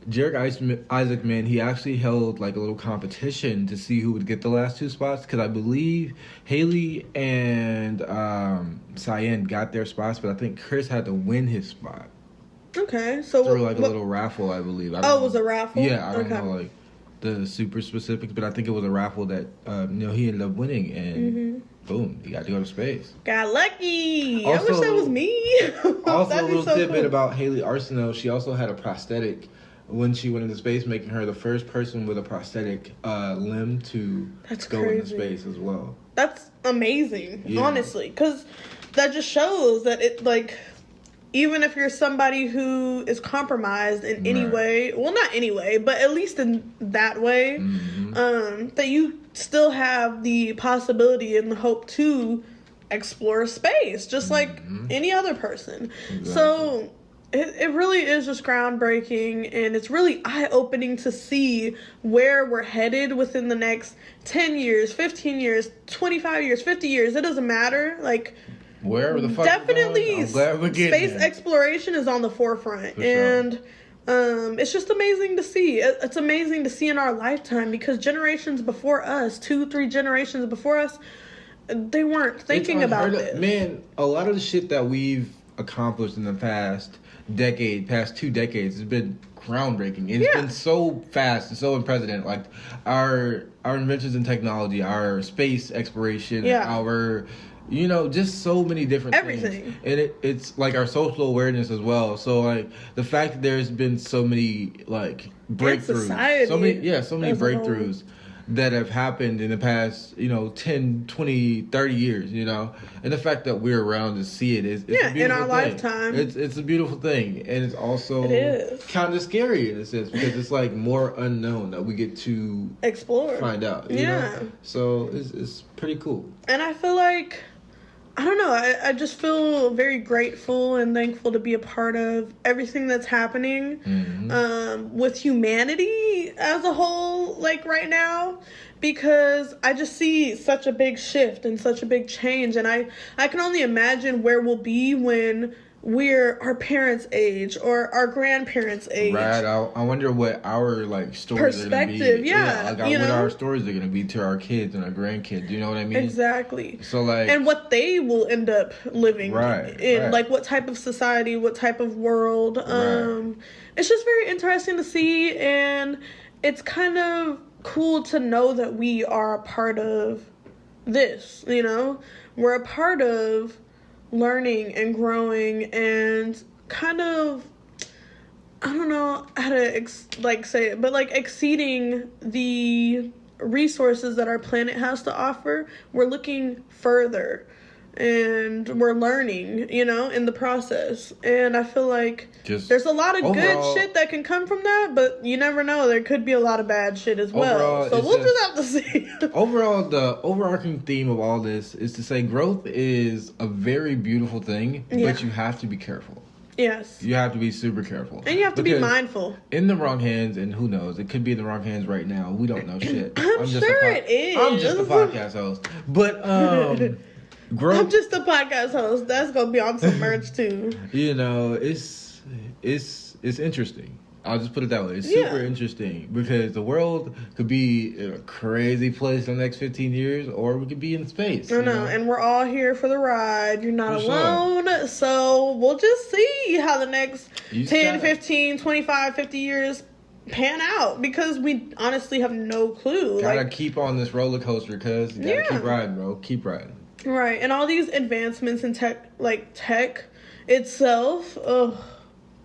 Speaker 1: Isaacman, he actually held like a little competition to see who would get the last 2 spots, because I believe Haley and Cyan got their spots, but I think Chris had to win his spot.
Speaker 2: Okay, so
Speaker 1: through like a little raffle, I believe.
Speaker 2: It was a raffle?
Speaker 1: Yeah, I don't know like the super specifics, but I think it was a raffle that he ended up winning, and boom, he got to go to space.
Speaker 2: Got lucky.
Speaker 1: Also,
Speaker 2: I wish that was me.
Speaker 1: Also, a little tidbit about Haley Arsenault. She also had a prosthetic when she went into space, making her the first person with a prosthetic limb to go into space as well.
Speaker 2: That's amazing, honestly, because that just shows that it like. Even if you're somebody who is compromised in any way, well, not any way, but at least in that way, that you still have the possibility and the hope to explore space, just like any other person. Exactly. So it really is just groundbreaking, and it's really eye-opening to see where we're headed within the next 10 years, 15 years, 25 years, 50 years. It doesn't matter. Like,
Speaker 1: wherever the fuck
Speaker 2: definitely space exploration is on the forefront. And it's just amazing to see. It's amazing to see in our lifetime, because generations before us, 2-3 generations before us, they weren't thinking about this.
Speaker 1: Man, a lot of the shit that we've accomplished in the past 2 decades has been groundbreaking. It's been so fast and so unprecedented. Like our inventions in technology, our space exploration, our just so many different things. And it's like our social awareness as well. So like the fact that there's been so many like breakthroughs, so many breakthroughs that have happened in the past 10, 20, 30 years, and the fact that we're around to see it is a beautiful
Speaker 2: in our
Speaker 1: thing.
Speaker 2: lifetime.
Speaker 1: It's a beautiful thing, and it's also kind of scary in a sense, because it's like more unknown that we get to
Speaker 2: explore,
Speaker 1: find out. You know? So it's pretty cool.
Speaker 2: And I feel like, I don't know, I just feel very grateful and thankful to be a part of everything that's happening with humanity as a whole, like right now, because I just see such a big shift and such a big change, and I can only imagine where we'll be when we're our parents' age or our grandparents' age.
Speaker 1: Right. I wonder what our like stories are gonna be. What our stories are gonna be to our kids and our grandkids. You know what I mean?
Speaker 2: Exactly.
Speaker 1: So like,
Speaker 2: and what they will end up living in, like what type of society, what type of world. It's just very interesting to see, and it's kind of cool to know that we are a part of this. We're a part of learning and growing and kind of, I don't know how to say it, but like exceeding the resources that our planet has to offer. We're looking further, and we're learning, in the process. And I feel like there's a lot of good shit that can come from that, but you never know. There could be a lot of bad shit as well. So we'll just have to see.
Speaker 1: Overall, the overarching theme of all this is to say growth is a very beautiful thing, but you have to be careful.
Speaker 2: Yes.
Speaker 1: You have to be super careful.
Speaker 2: And you have to be mindful.
Speaker 1: In the wrong hands, and who knows, it could be in the wrong hands right now. We don't know shit.
Speaker 2: I'm sure it is.
Speaker 1: I'm just a podcast host. But, growth.
Speaker 2: I'm just a podcast host. That's gonna be on some merch too.
Speaker 1: It's interesting. I'll just put it that way. It's super interesting, because the world could be in a crazy place in the next 15 years, or we could be in space.
Speaker 2: I know, and we're all here for the ride. You're not alone. Sure. So we'll just see how the next 10, 15, 25, 50 years pan out, because we honestly have no clue.
Speaker 1: Gotta keep on this roller coaster, cuz you gotta keep riding, bro. Keep riding.
Speaker 2: Right, and all these advancements in tech itself,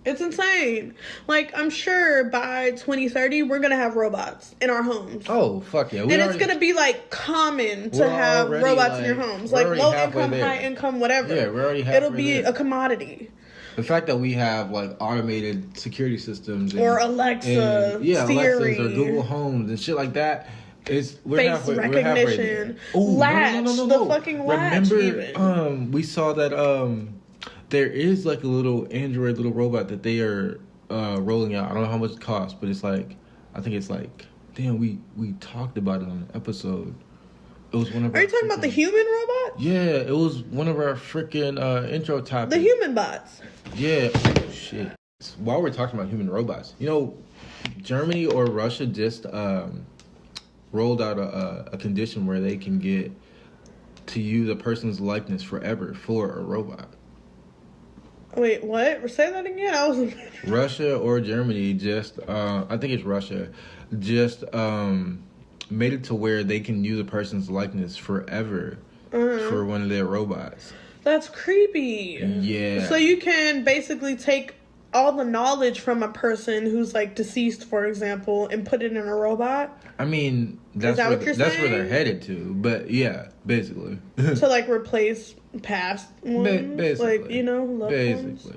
Speaker 2: it's insane. Like, I'm sure by 2030, we're going to have robots in our homes.
Speaker 1: Oh, fuck yeah.
Speaker 2: And it's going to be, like, common to have robots in your homes. Like, low income, high income, whatever.
Speaker 1: Yeah, we're already halfway
Speaker 2: It'll be a commodity.
Speaker 1: The fact that we have, like, automated security systems.
Speaker 2: Or Alexa, Siri.
Speaker 1: Alexas or Google Homes and shit like that.
Speaker 2: We're face recognition. Latch. No. The fucking latch.
Speaker 1: Remember, we saw that there is like a little Android little robot that they are rolling out. I don't know how much it costs, but it's like, I think it's like, damn, we talked about it on an episode. It was one of
Speaker 2: Are you talking about the human robot?
Speaker 1: Yeah, it was one of our freaking intro topics.
Speaker 2: The human bots.
Speaker 1: Yeah. Oh, shit. While we're talking about human robots, Germany or Russia just rolled out a condition where they can get to use a person's likeness forever for a robot.
Speaker 2: Wait, what? Say that again? I was.
Speaker 1: Russia or Germany just, I think it's Russia, just made it to where they can use a person's likeness forever for one of their robots.
Speaker 2: That's creepy.
Speaker 1: Yeah.
Speaker 2: So you can basically take all the knowledge from a person who's like deceased, for example, and put it in a robot.
Speaker 1: I mean, that's
Speaker 2: that
Speaker 1: where
Speaker 2: what you're
Speaker 1: that's where
Speaker 2: saying?
Speaker 1: they're headed to. But yeah, basically.
Speaker 2: To like replace past ones,
Speaker 1: basically.
Speaker 2: like loved ones.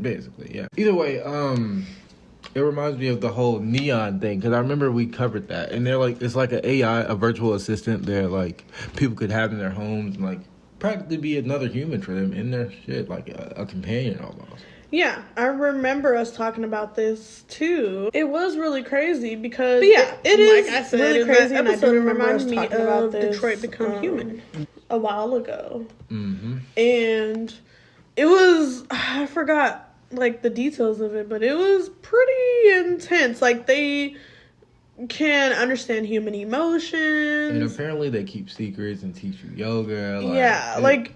Speaker 1: Basically, yeah. Either way, it reminds me of the whole neon thing because I remember we covered that, and they're like, it's like an AI, a virtual assistant. They're like people could have in their homes and like practically be another human for them in their shit, like a companion almost.
Speaker 2: Yeah, I remember us talking about this too. It was really crazy because it is like I said, really crazy, and I do remember us talking about this, Detroit Become Human a while ago. Mm-hmm. And it was, I forgot like the details of it, but it was pretty intense. Like they can understand human emotions.
Speaker 1: And apparently they keep secrets and teach you yoga.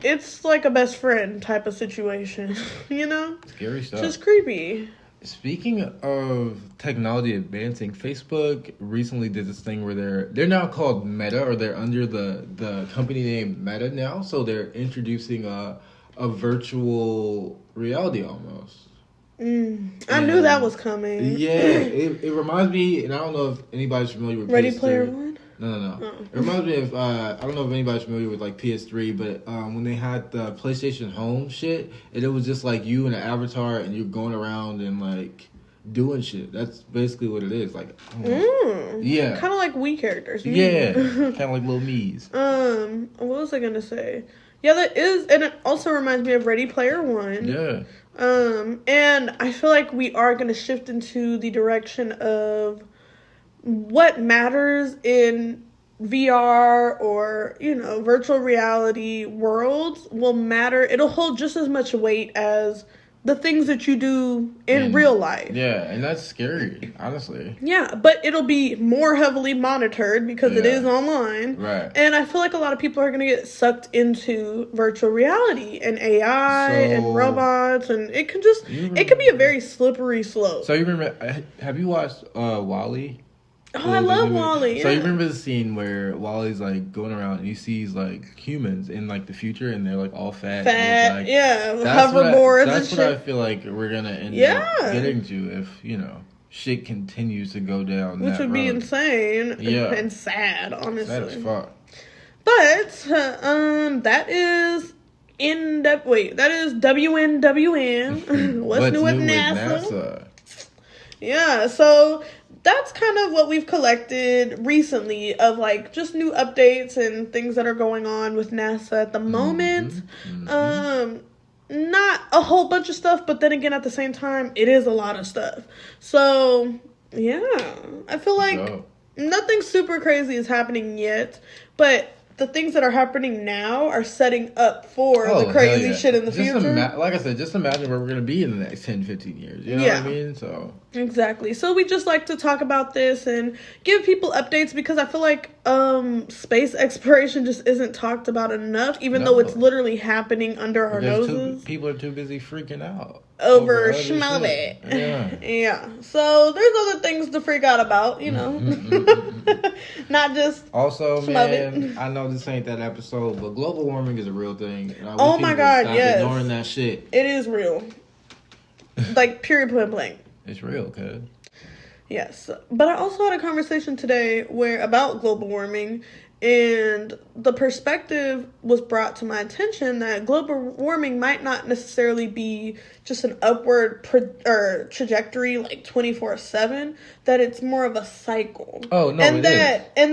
Speaker 2: It's like a best friend type of situation,
Speaker 1: Scary stuff.
Speaker 2: Just creepy.
Speaker 1: Speaking of technology advancing, Facebook recently did this thing where they're now called Meta, or they're under the company name Meta now. So they're introducing a virtual reality almost.
Speaker 2: I knew that was coming.
Speaker 1: Yeah, it reminds me, and I don't know if anybody's familiar with
Speaker 2: Ready
Speaker 1: PS3.
Speaker 2: Player One?
Speaker 1: No. Oh. It reminds me of, I don't know if anybody's familiar with like PS3, but when they had the PlayStation Home shit, and it was just like you and an avatar, and you're going around and like doing shit. That's basically what it is. Like, yeah,
Speaker 2: kind of like Wii characters.
Speaker 1: Yeah, kind of like little me's.
Speaker 2: What was I gonna say? Yeah, that is, and it also reminds me of Ready Player One.
Speaker 1: Yeah.
Speaker 2: And I feel like we are going to shift into the direction of what matters in VR or, virtual reality worlds will matter. It'll hold just as much weight as the things that you do in real life.
Speaker 1: Yeah, and that's scary, honestly.
Speaker 2: Yeah, but it'll be more heavily monitored because it is online.
Speaker 1: Right.
Speaker 2: And I feel like a lot of people are going to get sucked into virtual reality and AI and robots, and it can be a very slippery slope.
Speaker 1: So you remember, have you watched WALL-E?
Speaker 2: Oh, I love WALL-E.
Speaker 1: So you remember the scene where WALL-E's like going around and he sees like humans in like the future and they're like all fat. And,
Speaker 2: hoverboards.
Speaker 1: That's what I feel like we're gonna end up getting to if shit continues to go down.
Speaker 2: Which would be insane.
Speaker 1: Yeah.
Speaker 2: And sad, honestly.
Speaker 1: Sad as fuck.
Speaker 2: But that is WNWN. What's new with NASA? Yeah, so that's kind of what we've collected recently of like just new updates and things that are going on with NASA at the moment. Not a whole bunch of stuff, but then again at the same time it is a lot of stuff. So yeah, I feel like nothing super crazy is happening yet, but the things that are happening now are setting up for the crazy shit in the future.
Speaker 1: Like I said, just imagine where we're going to be in the next 10, 15 years. You know what I mean? So
Speaker 2: exactly. So we just like to talk about this and give people updates because I feel like space exploration just isn't talked about enough, even though it's literally happening under our noses.
Speaker 1: People are too busy freaking out.
Speaker 2: Over schmobit. Yeah. So there's other things to freak out about, Not just
Speaker 1: also, man, I know this ain't that episode, but global warming is a real thing.
Speaker 2: Oh my God, yes.
Speaker 1: Ignoring that shit.
Speaker 2: It is real. Like, period, point blank.
Speaker 1: It's real, kid.
Speaker 2: Yes. But I also had a conversation today about global warming, and the perspective was brought to my attention that global warming might not necessarily be just an upward trajectory like 24/7, that it's more of a cycle.
Speaker 1: Oh, no,
Speaker 2: and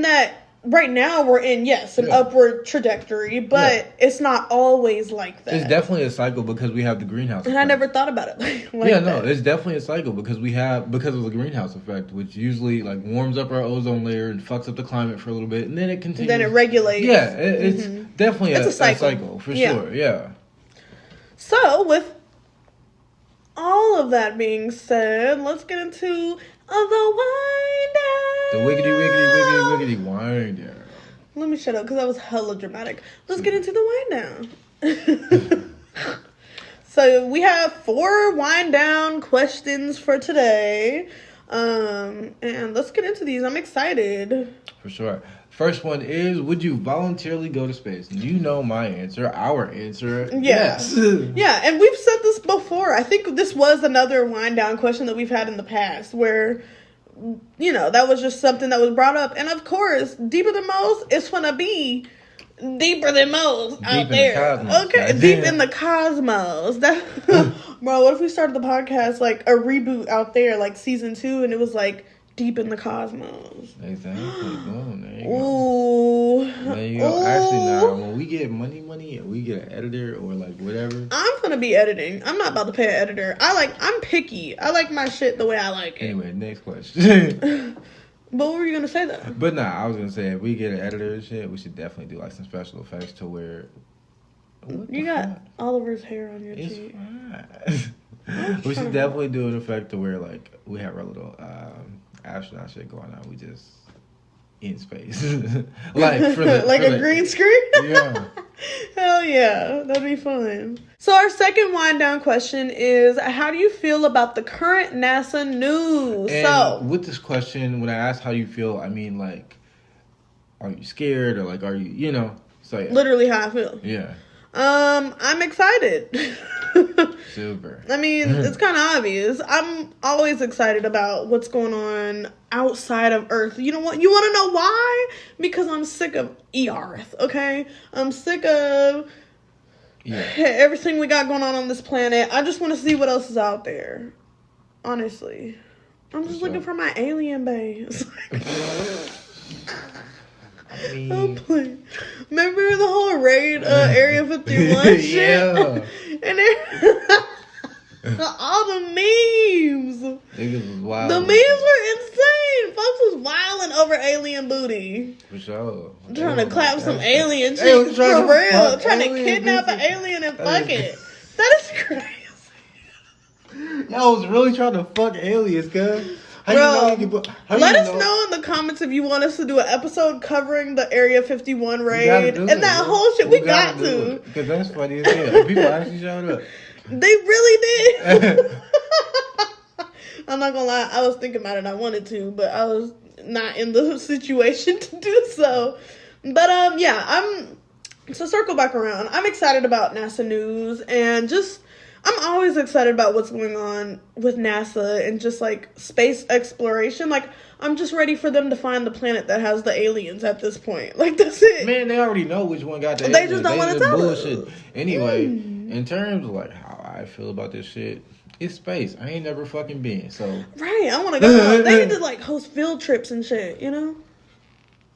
Speaker 2: that right now we're in, an upward trajectory, but it's not always like that.
Speaker 1: It's definitely a cycle because we have the greenhouse effect.
Speaker 2: And I never thought about it like that.
Speaker 1: It's definitely a cycle because of the greenhouse effect, which usually like warms up our ozone layer and fucks up the climate for a little bit, and then it continues.
Speaker 2: Then it regulates.
Speaker 1: Yeah, it's definitely a cycle for sure. Yeah.
Speaker 2: So with all of that being said, let's get into the wind down.
Speaker 1: The wiggity wind down.
Speaker 2: Let me shut up because that was hella dramatic. Let's get into the wind down. So we have 4 wind down questions for today. And let's get into these. I'm excited.
Speaker 1: For sure. First one is, would you voluntarily go to space? And you know my answer, our answer, yes.
Speaker 2: Yeah, and we've said this before. I think this was another wind down question that we've had in the past where, you know, that was just something that was brought up. And of course, deeper than most, it's gonna be deeper than most out there.
Speaker 1: The cosmos,
Speaker 2: okay, deep in the cosmos. That, bro, what if we started the podcast like a reboot out there, like season 2, and it was like deep in the cosmos?
Speaker 1: Exactly. Boom. There you
Speaker 2: Ooh.
Speaker 1: go. There you go.
Speaker 2: Ooh.
Speaker 1: Actually, now when we get money, and we get an editor or like whatever,
Speaker 2: I'm gonna be editing. I'm not about to pay an editor. I'm picky. I like my shit the way I like it.
Speaker 1: Anyway, next question.
Speaker 2: But what were you gonna say though?
Speaker 1: But nah, I was gonna say if we get an editor and shit, we should definitely do like some special effects to where.
Speaker 2: You got Oliver's hair on your
Speaker 1: It's
Speaker 2: cheek.
Speaker 1: fine. We should definitely do an effect to where like we have our little astronaut shit going on. We just in space, like for the,
Speaker 2: like
Speaker 1: for
Speaker 2: a green screen.
Speaker 1: Yeah.
Speaker 2: Hell yeah, that'd be fun. So our second wind down question is, how do you feel about the current NASA news?
Speaker 1: And
Speaker 2: so
Speaker 1: with this question, when I ask how you feel, I mean like, are you scared or like, are you, you know? So yeah.
Speaker 2: Literally how I feel.
Speaker 1: Yeah.
Speaker 2: I'm excited.
Speaker 1: Super.
Speaker 2: I mean, it's kind of obvious. I'm always excited about what's going on outside of Earth. You know what? You want to know why? Because I'm sick of Earth, okay? I'm sick of everything we got going on this planet. I just want to see what else is out there. Honestly. I'm just looking for my alien base.
Speaker 1: I mean,
Speaker 2: Oh, please. Remember the whole raid Area 51 shit?
Speaker 1: Yeah.
Speaker 2: And all the memes.
Speaker 1: Niggas was wild.
Speaker 2: The memes were insane. Folks was wilding over alien booty.
Speaker 1: For sure.
Speaker 2: Trying to clap some alien
Speaker 1: They was
Speaker 2: shit.
Speaker 1: trying
Speaker 2: For
Speaker 1: to
Speaker 2: real.
Speaker 1: fuck
Speaker 2: Trying to
Speaker 1: alien
Speaker 2: kidnap an
Speaker 1: bitches.
Speaker 2: alien and fuck it. That is crazy.
Speaker 1: Y'all was really trying to fuck aliens, cuz.
Speaker 2: Let us know in the comments if you want us to do an episode covering the Area 51 raid and that whole shit. We got to.
Speaker 1: Because that's funny as hell. People actually showed up.
Speaker 2: They really did. I'm not gonna lie, I was thinking about it. I wanted to, but I was not in the situation to do so. But yeah, to circle back around, I'm excited about NASA news and just I'm always excited about what's going on with NASA and just like space exploration. Like, I'm just ready for them to find the planet that has the aliens at this point. Like, that's it.
Speaker 1: Man, they already know which one got the
Speaker 2: They
Speaker 1: aliens.
Speaker 2: just don't want to tell
Speaker 1: bullshit.
Speaker 2: us.
Speaker 1: Anyway, in terms of like how I feel about this shit, it's space. I ain't never fucking been, so.
Speaker 2: Right, I want to go. They need to like host field trips and shit, you know?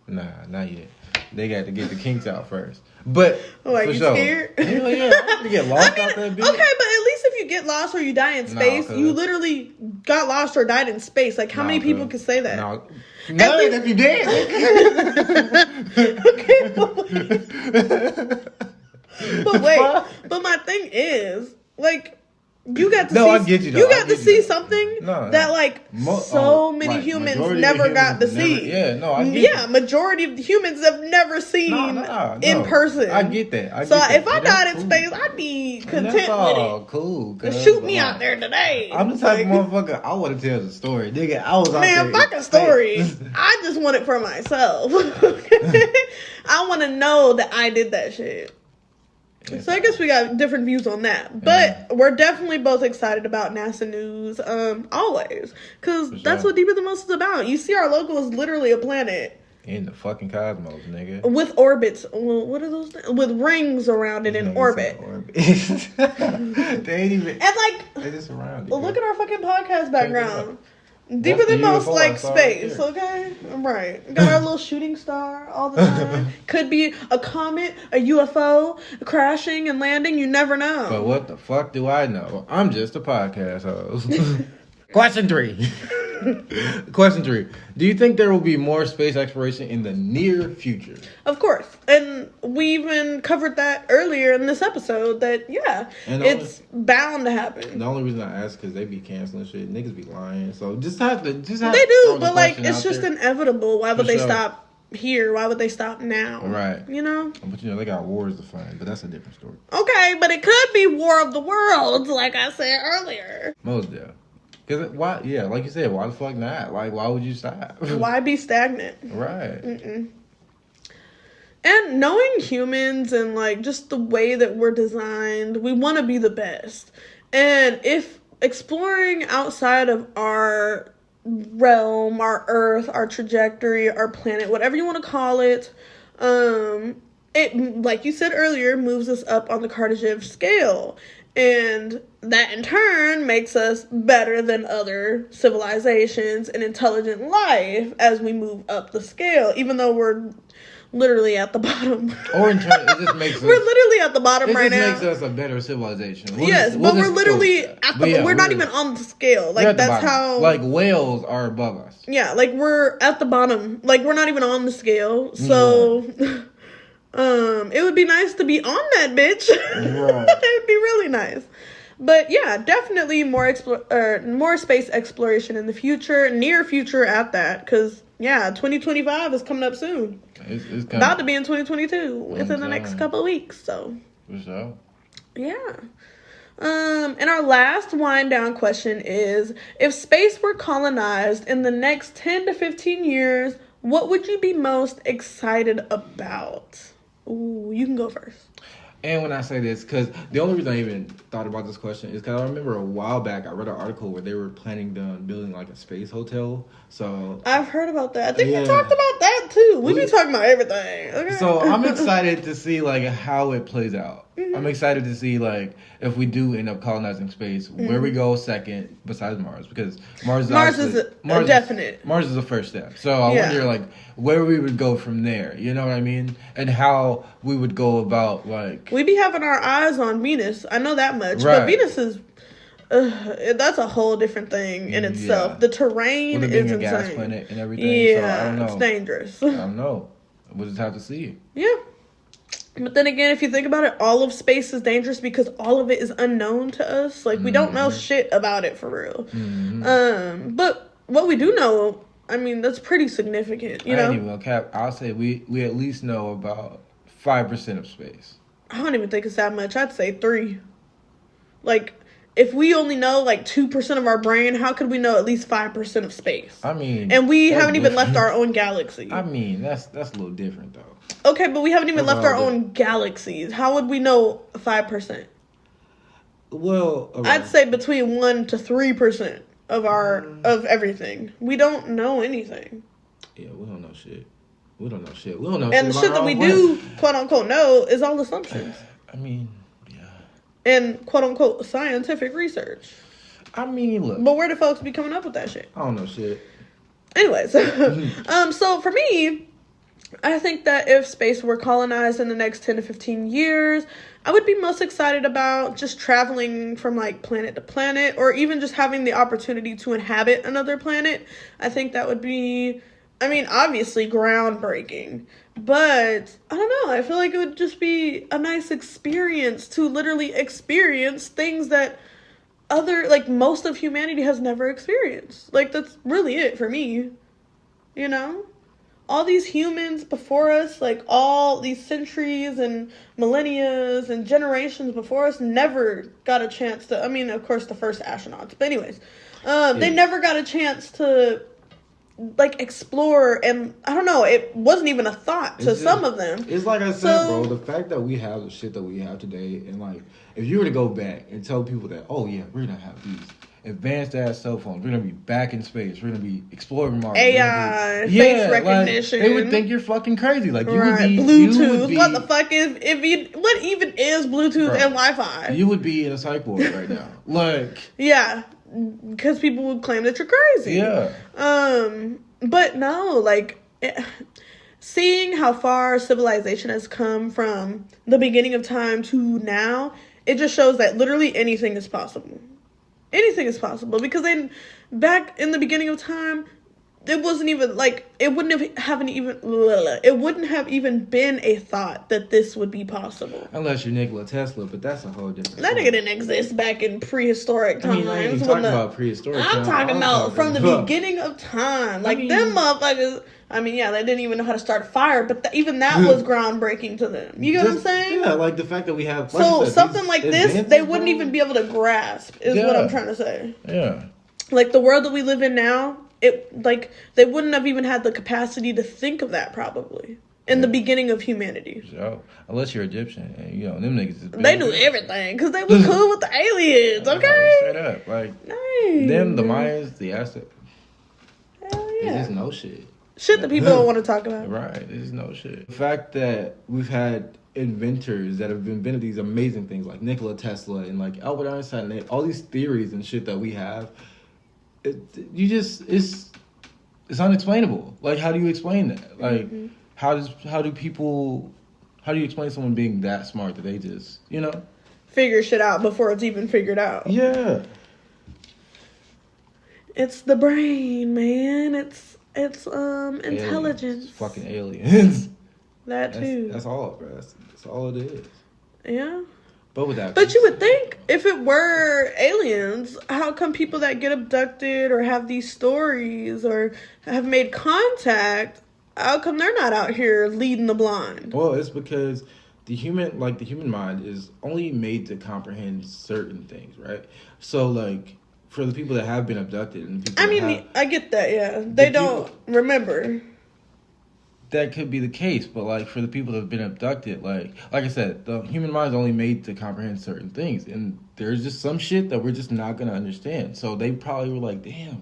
Speaker 1: Nah, not yet. They got to get the kinks out first. But
Speaker 2: Like,
Speaker 1: for
Speaker 2: you
Speaker 1: sure.
Speaker 2: scared?
Speaker 1: Hell yeah, I'm gonna get lost out that bitch.
Speaker 2: Okay, but at least if you get lost or you die in space, you literally got lost or died in space. Like, how many people can say that?
Speaker 1: No, none if you did.
Speaker 2: But wait, but my thing is, like, you got to
Speaker 1: I
Speaker 2: see.
Speaker 1: get you, though.
Speaker 2: You
Speaker 1: I
Speaker 2: got to
Speaker 1: get
Speaker 2: see
Speaker 1: you.
Speaker 2: something
Speaker 1: No.
Speaker 2: that like so many
Speaker 1: like,
Speaker 2: humans
Speaker 1: majority of
Speaker 2: never got to
Speaker 1: humans
Speaker 2: see.
Speaker 1: never- I get you.
Speaker 2: Majority of humans have never seen
Speaker 1: No,
Speaker 2: in person.
Speaker 1: I get that.
Speaker 2: So
Speaker 1: get that.
Speaker 2: if I
Speaker 1: But that's
Speaker 2: died in
Speaker 1: cool.
Speaker 2: space, I'd be
Speaker 1: And
Speaker 2: content
Speaker 1: that's all
Speaker 2: with
Speaker 1: cool.
Speaker 2: it.
Speaker 1: cuz,
Speaker 2: Shoot
Speaker 1: but
Speaker 2: me
Speaker 1: like,
Speaker 2: out there today.
Speaker 1: I'm the type
Speaker 2: Like,
Speaker 1: of motherfucker. I want to tell the story, nigga. I was out there.
Speaker 2: man, fuck
Speaker 1: in
Speaker 2: a story.
Speaker 1: space.
Speaker 2: I just want it for myself. I want to know that I did that shit. So I guess we got different views on that. But we're definitely both excited about NASA news, always. Because that's what Deeper Than Most is about. You see our logo is literally a planet.
Speaker 1: In the fucking cosmos, nigga.
Speaker 2: With orbits. Well, what are those things? With rings around it in orbit.
Speaker 1: They ain't even...
Speaker 2: And like,
Speaker 1: They just around it.
Speaker 2: look at our fucking podcast background. Deeper
Speaker 1: That's
Speaker 2: Than
Speaker 1: the
Speaker 2: Most,
Speaker 1: UFO
Speaker 2: like
Speaker 1: I saw
Speaker 2: space,
Speaker 1: right
Speaker 2: okay? Right. Got our little shooting star all the time. Could be a comet, a UFO, crashing and landing. You never know.
Speaker 1: But what the fuck do I know? I'm just a podcast host. Question 3. Question 3. Do you think there will be more space exploration in the near future?
Speaker 2: Of course. And we even covered that earlier in this episode that, it's bound to happen.
Speaker 1: The only reason I ask is because they be canceling shit. Niggas be lying. So just
Speaker 2: They do, but like, it's just inevitable. Why would they stop here? Why would they stop now?
Speaker 1: Right.
Speaker 2: You know?
Speaker 1: But they got wars to fight, but that's a different story.
Speaker 2: Okay, but it could be War of the Worlds, like I said earlier.
Speaker 1: Most yeah. Because why? Yeah, like you said, why the fuck not? Like, why would you stop?
Speaker 2: Why be stagnant?
Speaker 1: Right.
Speaker 2: And knowing humans and like just the way that we're designed, we want to be the best. And if exploring outside of our realm, our Earth, our trajectory, our planet, whatever you want to call it, it, like you said earlier, moves us up on the Kardashev scale. And that in turn makes us better than other civilizations and intelligent life as we move up the scale, even though we're literally at the bottom.
Speaker 1: Or in turn, it just makes us...
Speaker 2: We're literally at the bottom right now.
Speaker 1: It just makes us a better civilization.
Speaker 2: But we're literally at the... we're not even on the scale. Like, that's how...
Speaker 1: Like, whales are above us.
Speaker 2: Yeah, like, we're at the bottom. Like, we're not even on the scale. So... it would be nice to be on that bitch. Right. It would be really nice. But yeah, definitely more space exploration in the future, near future at that, because 2025 is coming up soon. It's about to be in 2022 within the next couple of weeks. So
Speaker 1: for sure.
Speaker 2: Yeah. And our last wind down question is: if space were colonized in the next 10 to 15 years, what would you be most excited about? Ooh, you can go first.
Speaker 1: And when I say this, because the only reason I even thought about this question is because I remember a while back I read an article where they were planning on building like a space hotel. So
Speaker 2: I've heard about that. I think we talked about that too. We be talking about everything. Okay.
Speaker 1: So I'm excited to see like how it plays out. I'm excited to see like if we do end up colonizing space, where we go second besides Mars, because Mars is a definite. Mars is the first step. So I wonder like where we would go from there. You know what I mean? And how we would go about like
Speaker 2: we be having our eyes on Venus. I know that much. Right. But Venus is that's a whole different thing in itself. Yeah. The terrain is insane. A gas planet
Speaker 1: and everything.
Speaker 2: Yeah,
Speaker 1: so I don't know.
Speaker 2: It's dangerous.
Speaker 1: I don't know. We'll just have to see.
Speaker 2: Yeah. But then again, if you think about it, all of space is dangerous because all of it is unknown to us. Like, we don't know shit about it for real. But what we do know, I mean, that's pretty significant, you know?
Speaker 1: I ain't even gonna cap. I'll say we at least know about 5% of space.
Speaker 2: I don't even think it's that much. I'd say 3. Like, if we only know, like, 2% of our brain, how could we know at least 5% of space?
Speaker 1: I mean...
Speaker 2: And we haven't even left our own galaxy.
Speaker 1: I mean, that's a little different, though.
Speaker 2: Okay, but we haven't even left our own galaxies. How would we know 5%?
Speaker 1: Well,
Speaker 2: I'd say between 1 to 3% of of everything. We don't know anything.
Speaker 1: Yeah, we don't know shit. We don't know shit. We don't know
Speaker 2: and
Speaker 1: shit.
Speaker 2: And the shit that we do, quote unquote, know is all assumptions.
Speaker 1: I mean, yeah.
Speaker 2: And quote unquote scientific research.
Speaker 1: I mean, look.
Speaker 2: But where do folks be coming up with that shit?
Speaker 1: I don't know shit.
Speaker 2: Anyways, so for me, I think that if space were colonized in the next 10 to 15 years, I would be most excited about just traveling from like planet to planet, or even just having the opportunity to inhabit another planet. I think that would be, I mean, obviously groundbreaking, but I don't know. I feel like it would just be a nice experience to literally experience things that most of humanity has never experienced. Like, that's really it for me, you know? All these humans before us, like all these centuries and millennia and generations before us never got a chance to, I mean, of course, the first astronauts. But anyways, they never got a chance to, like, explore. And I don't know, it wasn't even a thought to some of them.
Speaker 1: It's like I said, bro, the fact that we have the shit that we have today. And, like, if you were to go back and tell people that, oh, yeah, we're going to have these advanced ass cell phones. We're gonna be back in space. We're gonna be exploring Mars.
Speaker 2: AI, face recognition.
Speaker 1: Like, they would think you're fucking crazy. Like, you would be
Speaker 2: Bluetooth.
Speaker 1: You would be,
Speaker 2: what the fuck what even is Bluetooth and Wi-Fi?
Speaker 1: You would be in a psych ward right now. Like,
Speaker 2: yeah, because people would claim that you're crazy.
Speaker 1: Yeah.
Speaker 2: But no, like, seeing how far civilization has come from the beginning of time to now, it just shows that literally anything is possible. Anything is possible because then back in the beginning of time, it wasn't even like it wouldn't have even been a thought that this would be possible.
Speaker 1: Unless you're Nikola Tesla, but that's a whole different.
Speaker 2: That nigga didn't exist back in prehistoric times.
Speaker 1: I ain't talking about prehistoric.
Speaker 2: I'm talking about from the beginning of time. Like them motherfuckers. I mean, yeah, they didn't even know how to start a fire, but even that was groundbreaking to them. You get what I'm saying?
Speaker 1: Yeah, like the fact that we have.
Speaker 2: Like so something like this, they wouldn't even be able to grasp. Is what I'm trying to say.
Speaker 1: Yeah.
Speaker 2: Like the world that we live in now. They wouldn't have even had the capacity to think of that probably in the beginning of humanity.
Speaker 1: So, unless you're Egyptian, and them niggas.
Speaker 2: They knew everything because they was cool with the aliens. Okay,
Speaker 1: straight up, them, the Mayans, the Aztecs.
Speaker 2: Hell yeah,
Speaker 1: they just know shit.
Speaker 2: Shit that people don't want to talk about.
Speaker 1: Right, they just know shit. The fact that we've had inventors that have invented these amazing things like Nikola Tesla and like Albert Einstein, and all these theories and shit that we have. It's unexplainable. Like, how do you explain that? Like, how do you explain someone being that smart that they just,
Speaker 2: figure shit out before it's even figured out?
Speaker 1: Yeah.
Speaker 2: It's the brain, man. It's intelligence.
Speaker 1: Aliens. Fucking aliens.
Speaker 2: That too.
Speaker 1: That's all, bro. That's all it is.
Speaker 2: Yeah.
Speaker 1: But
Speaker 2: you would think if it were aliens, how come people that get abducted or have these stories or have made contact, how come they're not out here leading the blind?
Speaker 1: Well, it's because the human mind is only made to comprehend certain things, right? So, like, for the people that have been abducted and people
Speaker 2: I get that, yeah. They don't remember.
Speaker 1: That could be the case, but like for the people that have been abducted, like I said, the human mind is only made to comprehend certain things, and there's just some shit that we're just not gonna understand. So they probably were like, "Damn,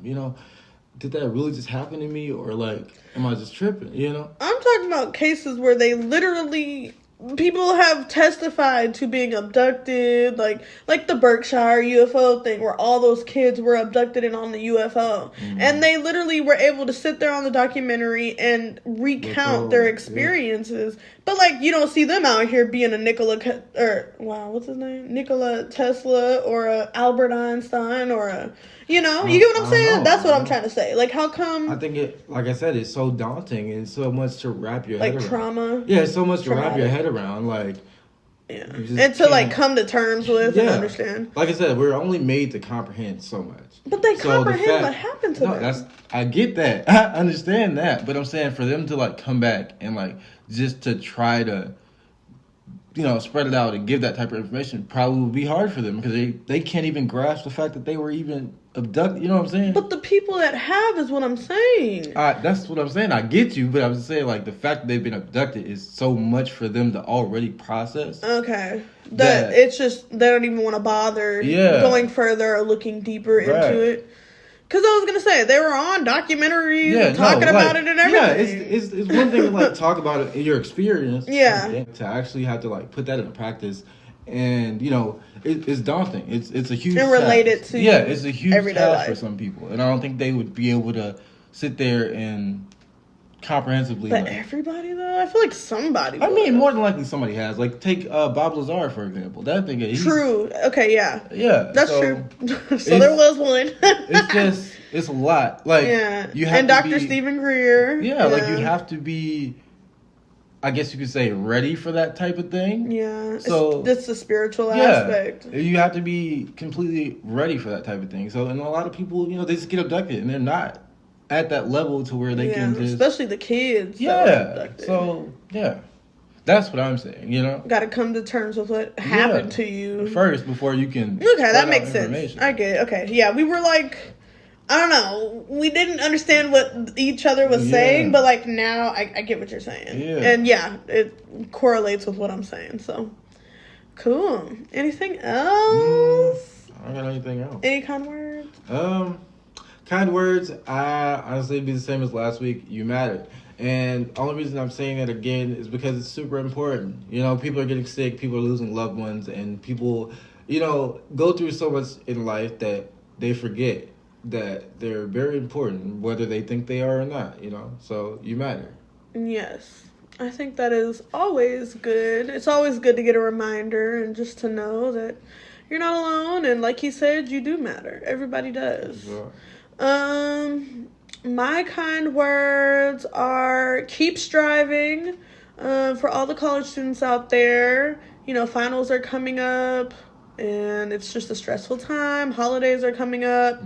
Speaker 1: did that really just happen to me, or like, am I just tripping?"
Speaker 2: I'm talking about cases where they literally people have testified to being abducted, like the Berkshire UFO thing where all those kids were abducted and on the UFO. And they literally were able to sit there on the documentary and recount their experiences. Yeah. But like you don't see them out here being a Nikola Tesla or a Albert Einstein or a you get what I'm saying? That's what I'm trying to say. Like, how come?
Speaker 1: I think like I said, it's so daunting and so much to wrap your head around.
Speaker 2: Like trauma.
Speaker 1: Yeah, it's so much to wrap your head around. Like,
Speaker 2: yeah, and to like come to terms with and understand.
Speaker 1: Like I said, we're only made to comprehend so much.
Speaker 2: But they comprehend what happened to them.
Speaker 1: I get that. I understand that. But I'm saying for them to like come back and like just to try to spread it out and give that type of information probably would be hard for them because they can't even grasp the fact that they were even abducted. You know what I'm saying?
Speaker 2: But the people that have is what I'm saying.
Speaker 1: That's what I'm saying. I get you, but I was saying like the fact that they've been abducted is so much for them to already process.
Speaker 2: Okay. That it's just they don't even want to bother going further or looking deeper into it. Because I was going to say, they were on documentaries talking about it and everything.
Speaker 1: Yeah, it's one thing to like talk about it in your experience.
Speaker 2: Yeah.
Speaker 1: To actually have to like put that into practice. And, it's daunting. It's a huge
Speaker 2: and related to
Speaker 1: it's a huge
Speaker 2: everyday
Speaker 1: task
Speaker 2: life
Speaker 1: for some people. And I don't think they would be able to sit there and comprehensively.
Speaker 2: But everybody, though? I feel like somebody would.
Speaker 1: I mean, more than likely somebody has. Like, take Bob Lazar, for example. That thing is...
Speaker 2: True. Okay, yeah.
Speaker 1: Yeah.
Speaker 2: That's true. So there was one.
Speaker 1: It's a lot. Like, you have
Speaker 2: and Dr. Stephen Greer.
Speaker 1: Yeah, like, you have to be... I guess you could say ready for that type of thing.
Speaker 2: Yeah.
Speaker 1: So
Speaker 2: that's the spiritual aspect.
Speaker 1: You have to be completely ready for that type of thing. So, and a lot of people, they just get abducted and they're not at that level to where they can just...
Speaker 2: Especially the kids.
Speaker 1: Yeah. So, that's what I'm saying,
Speaker 2: Got to come to terms with what happened to you.
Speaker 1: First, before you can...
Speaker 2: Okay, that makes sense. I get it. Okay, yeah, we were like... I don't know. We didn't understand what each other was saying, but like now I get what you're saying. Yeah. And it correlates with what I'm saying. So cool. Anything else?
Speaker 1: I don't got anything else.
Speaker 2: Any kind words?
Speaker 1: Kind words, I honestly be the same as last week. You matter. And the only reason I'm saying that again is because it's super important. People are getting sick, people are losing loved ones, and people, go through so much in life that they forget that they're very important, whether they think they are or not, So you matter.
Speaker 2: Yes. I think that is always good. It's always good to get a reminder and just to know that you're not alone, and like he said, you do matter. Everybody does.
Speaker 1: Sure.
Speaker 2: My kind words are keep striving. For all the college students out there, you know, finals are coming up, and it's just a stressful time. Holidays are coming up.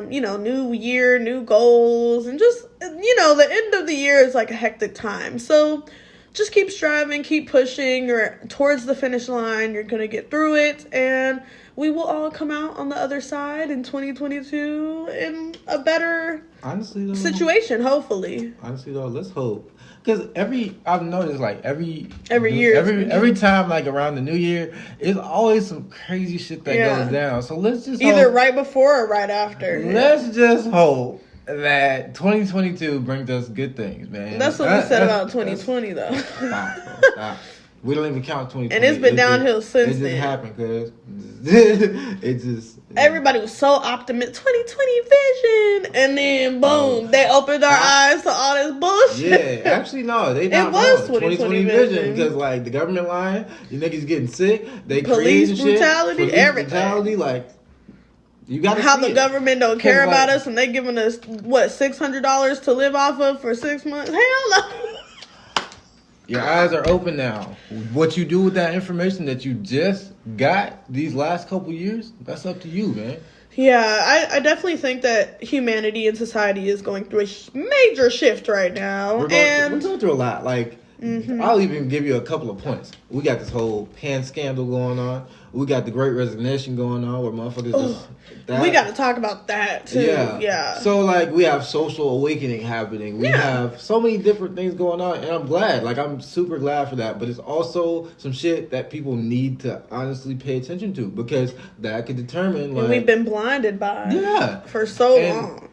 Speaker 2: You know, new year, new goals, and just, you know, the end of the year is like a hectic time. So just keep striving, keep pushing. You're towards the finish line. You're going to get through it, and we will all come out on the other side in 2022 in a better situation, hopefully.
Speaker 1: Honestly, though, let's hope. Because I've noticed, like, every
Speaker 2: year,
Speaker 1: every time, like, around the new year, it's always some crazy shit that goes down. So let's just
Speaker 2: either
Speaker 1: hope,
Speaker 2: right before or right after.
Speaker 1: Let's just hope that 2022 brings us good things, man.
Speaker 2: That's what we said about 2020, though.
Speaker 1: Stop. We don't even count 2020.
Speaker 2: And it's been downhill since then.
Speaker 1: It just happened, cuz. It just...
Speaker 2: Everybody was so optimistic. 2020 vision. And then, boom, they opened our eyes to all this bullshit.
Speaker 1: Yeah, actually, no. They not
Speaker 2: it was
Speaker 1: wrong.
Speaker 2: 2020 vision.
Speaker 1: Because, like, the government lying, you niggas getting sick, they
Speaker 2: police
Speaker 1: creating
Speaker 2: brutality,
Speaker 1: shit.
Speaker 2: everything.
Speaker 1: Brutality, like... You gotta
Speaker 2: how
Speaker 1: see
Speaker 2: the
Speaker 1: it.
Speaker 2: government don't care about
Speaker 1: like,
Speaker 2: us, and they giving us, what, $600 to live off of for 6 months? Hell no.
Speaker 1: Your eyes are open now. What you do with that information that you just got these last couple years, that's up to you, man.
Speaker 2: Yeah, I definitely think that humanity and society is going through a major shift right now.
Speaker 1: We're going through a lot. Like, I'll even give you a couple of points. We got this whole pan scandal going on. We got the Great Resignation going on where motherfuckers just...
Speaker 2: We got to talk about that, too. Yeah.
Speaker 1: So, like, we have social awakening happening. We have so many different things going on, and I'm glad. Like, I'm super glad for that. But it's also some shit that people need to honestly pay attention to, because that could determine, like...
Speaker 2: And we've been blinded by for so long.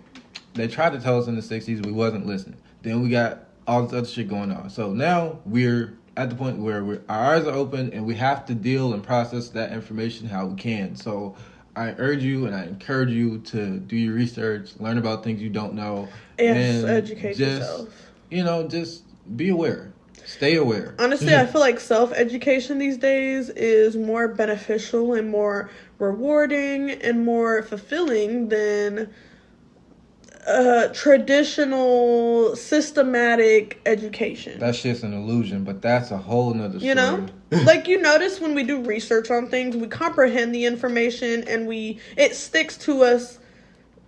Speaker 1: They tried to tell us in the 60s we wasn't listening. Then we got all this other shit going on. So now we're at the point where our eyes are open, and we have to deal and process that information how we can. So I urge you and I encourage you to do your research, learn about things you don't know,
Speaker 2: and educate yourself.
Speaker 1: You know, just be aware. Stay aware.
Speaker 2: Honestly, I feel like self-education these days is more beneficial and more rewarding and more fulfilling than traditional systematic education.
Speaker 1: That shit's an illusion, but that's a whole nother story.
Speaker 2: You know? Like, you notice when we do research on things, we comprehend the information and it sticks to us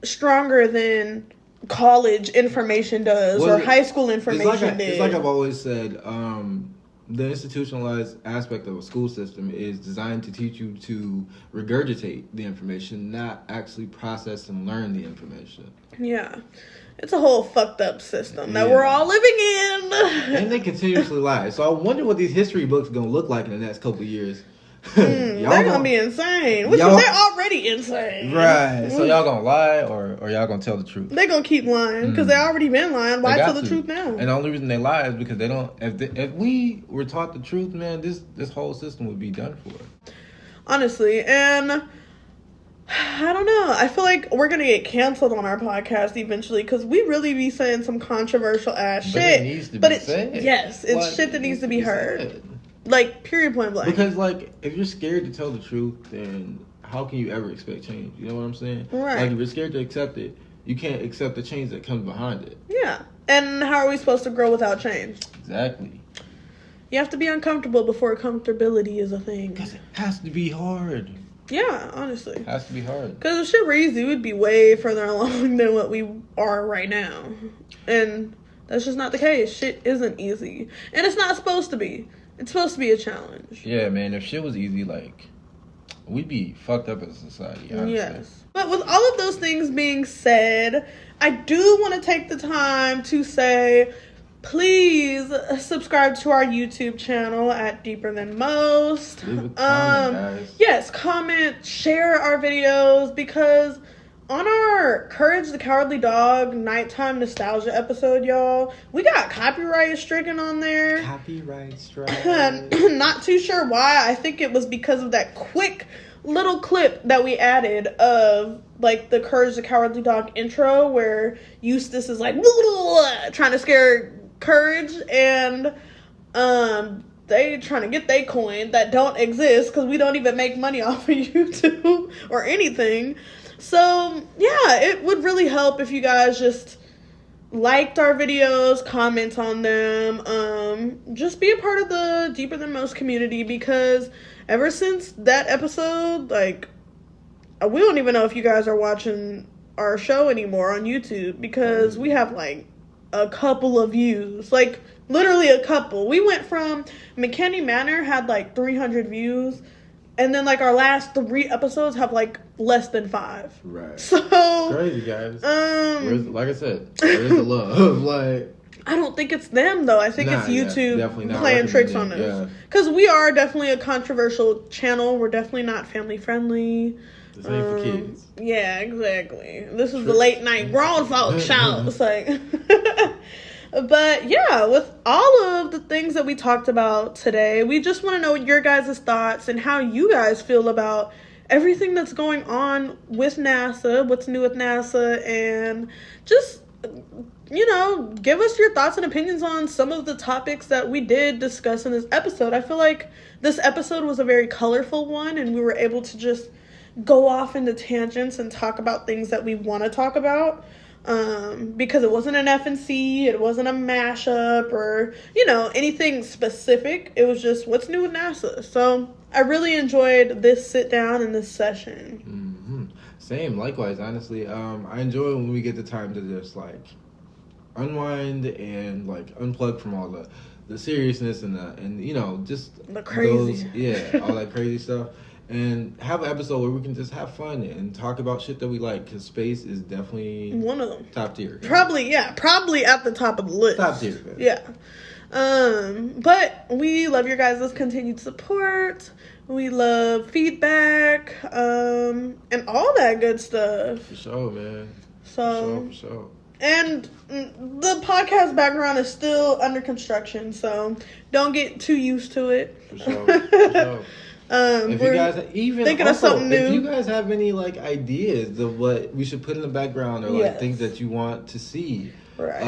Speaker 2: stronger than college information does or high school information did.
Speaker 1: It's like I've always said, the institutionalized aspect of a school system is designed to teach you to regurgitate the information, not actually process and learn the information.
Speaker 2: Yeah. It's a whole fucked up system that we're all living in.
Speaker 1: And they continuously lie. So I wonder what these history books are going to look like in the next couple of years.
Speaker 2: They're going to be insane. They're already insane.
Speaker 1: Right. So y'all going to lie or y'all going to tell the truth?
Speaker 2: They're going to keep lying because they already been lying. Why tell the truth now?
Speaker 1: And the only reason they lie is because they don't... If we were taught the truth, man, this whole system would be done for.
Speaker 2: Honestly. And I don't know. I feel like we're going to get canceled on our podcast eventually because we really be saying some controversial ass shit.
Speaker 1: It needs to be said.
Speaker 2: Yes, it's shit that needs to be heard. Like, period, point blank.
Speaker 1: Because, like, if you're scared to tell the truth, then how can you ever expect change? You know what I'm saying?
Speaker 2: Right.
Speaker 1: Like, if you're scared to accept it, you can't accept the change that comes behind it.
Speaker 2: Yeah. And how are we supposed to grow without change?
Speaker 1: Exactly.
Speaker 2: You have to be uncomfortable before comfortability is a thing.
Speaker 1: Because it has to be hard.
Speaker 2: Yeah, honestly.
Speaker 1: It has to be hard.
Speaker 2: Because if shit were easy, we'd be way further along than what we are right now. And that's just not the case. Shit isn't easy. And it's not supposed to be. It's supposed to be a challenge.
Speaker 1: Yeah, man. If shit was easy, like, we'd be fucked up as a society, honestly.
Speaker 2: Yes. But with all of those things being said, I do want to take the time to say, please subscribe to our YouTube channel at Deeper Than Most.
Speaker 1: Leave a comment, guys.
Speaker 2: Yes, comment, share our videos, because on our Courage the Cowardly Dog nighttime nostalgia episode, y'all, we got copyright stricken on there.
Speaker 1: Copyright strike.
Speaker 2: Not too sure why. I think it was because of that quick little clip that we added of, like, the Courage the Cowardly Dog intro where Eustace is like trying to scare Courage, and they trying to get their coin that don't exist because we don't even make money off of YouTube or anything. So yeah, it would really help if you guys just liked our videos, comment on them, just be a part of the Deeper Than Most community, because ever since that episode, like, we don't even know if you guys are watching our show anymore on YouTube, because we have like a couple of views, like literally a couple. We went from McKinney Manor had like 300 views, and then like our last 3 episodes have like less than 5.
Speaker 1: Right.
Speaker 2: So
Speaker 1: crazy, guys. Like I said, where's the love? Like,
Speaker 2: I don't think it's them though. I think it's YouTube playing tricks on us.
Speaker 1: Yeah.
Speaker 2: Because we are definitely a controversial channel. We're definitely not family friendly.
Speaker 1: This ain't for kids.
Speaker 2: Yeah, exactly. This is the late night grown folk show. It's like, but yeah, with all of the things that we talked about today, we just want to know your guys' thoughts and how you guys feel about everything that's going on with NASA, what's new with NASA, and just, you know, give us your thoughts and opinions on some of the topics that we did discuss in this episode. I feel like this episode was a very colorful one, and we were able to just go off into tangents and talk about things that we want to talk about, because it wasn't an F&C, it wasn't a mashup or, you know, anything specific. It was just what's new with NASA. So I really enjoyed this sit down and this session.
Speaker 1: Same, likewise, honestly. I enjoy when we get the time to just like unwind and like unplug from all the seriousness and you know, just
Speaker 2: the crazy,
Speaker 1: all that crazy stuff. And have an episode where we can just have fun and talk about shit that we like, because space is definitely
Speaker 2: one of them.
Speaker 1: Top tier.
Speaker 2: Probably at the top of the list.
Speaker 1: Top tier, man.
Speaker 2: Yeah. But we love your guys' continued support. We love feedback, and all that good stuff.
Speaker 1: For sure, man.
Speaker 2: So,
Speaker 1: for sure.
Speaker 2: And the podcast background is still under construction, so don't get too used to it.
Speaker 1: For sure. If you guys even
Speaker 2: thinking of something new,
Speaker 1: if you guys have any like ideas of what we should put in the background or like things that you want to see,
Speaker 2: right?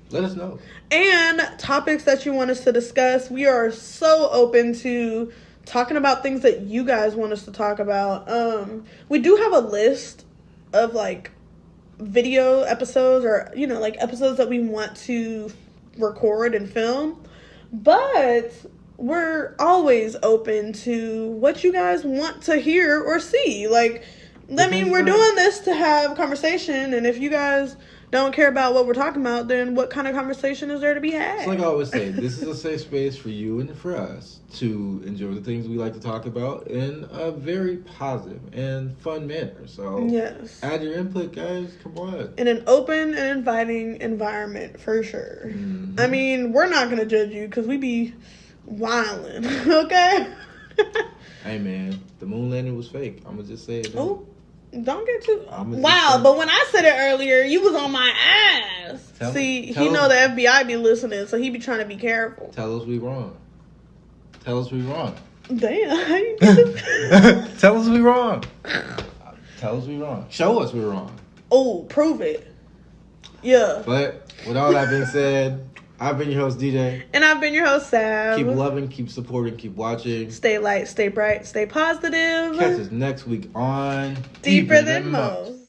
Speaker 1: Let us know.
Speaker 2: And topics that you want us to discuss. We are so open to talking about things that you guys want us to talk about. We do have a list of like video episodes, or you know, like episodes that we want to record and film, but we're always open to what you guys want to hear or see. Like, I mean, we're doing this to have conversation, and if you guys don't care about what we're talking about, then what kind of conversation is there to be had?
Speaker 1: It's like I always say, this is a safe space for you and for us to enjoy the things we like to talk about in a very positive and fun manner. So
Speaker 2: yes,
Speaker 1: add your input, guys. Come on.
Speaker 2: In an open and inviting environment, for sure. Mm-hmm. I mean, we're not going to judge you because we be wilding, okay?
Speaker 1: Hey, man, the moon landing was fake. I'm going to just say it.
Speaker 2: Oh, don't get too... Wow, but when I said it earlier, you was on my ass. He know the FBI be listening, so he be trying to be careful.
Speaker 1: Tell us we wrong. Tell us we wrong.
Speaker 2: Damn, how you get
Speaker 1: Tell us we wrong. Tell us we wrong. Show us we're wrong.
Speaker 2: Oh, prove it. Yeah.
Speaker 1: But with all that being said, I've been your host, DJ.
Speaker 2: And I've been your host, Sav.
Speaker 1: Keep loving, keep supporting, keep watching.
Speaker 2: Stay light, stay bright, stay positive.
Speaker 1: Catch us next week on
Speaker 2: Deeper Than Most.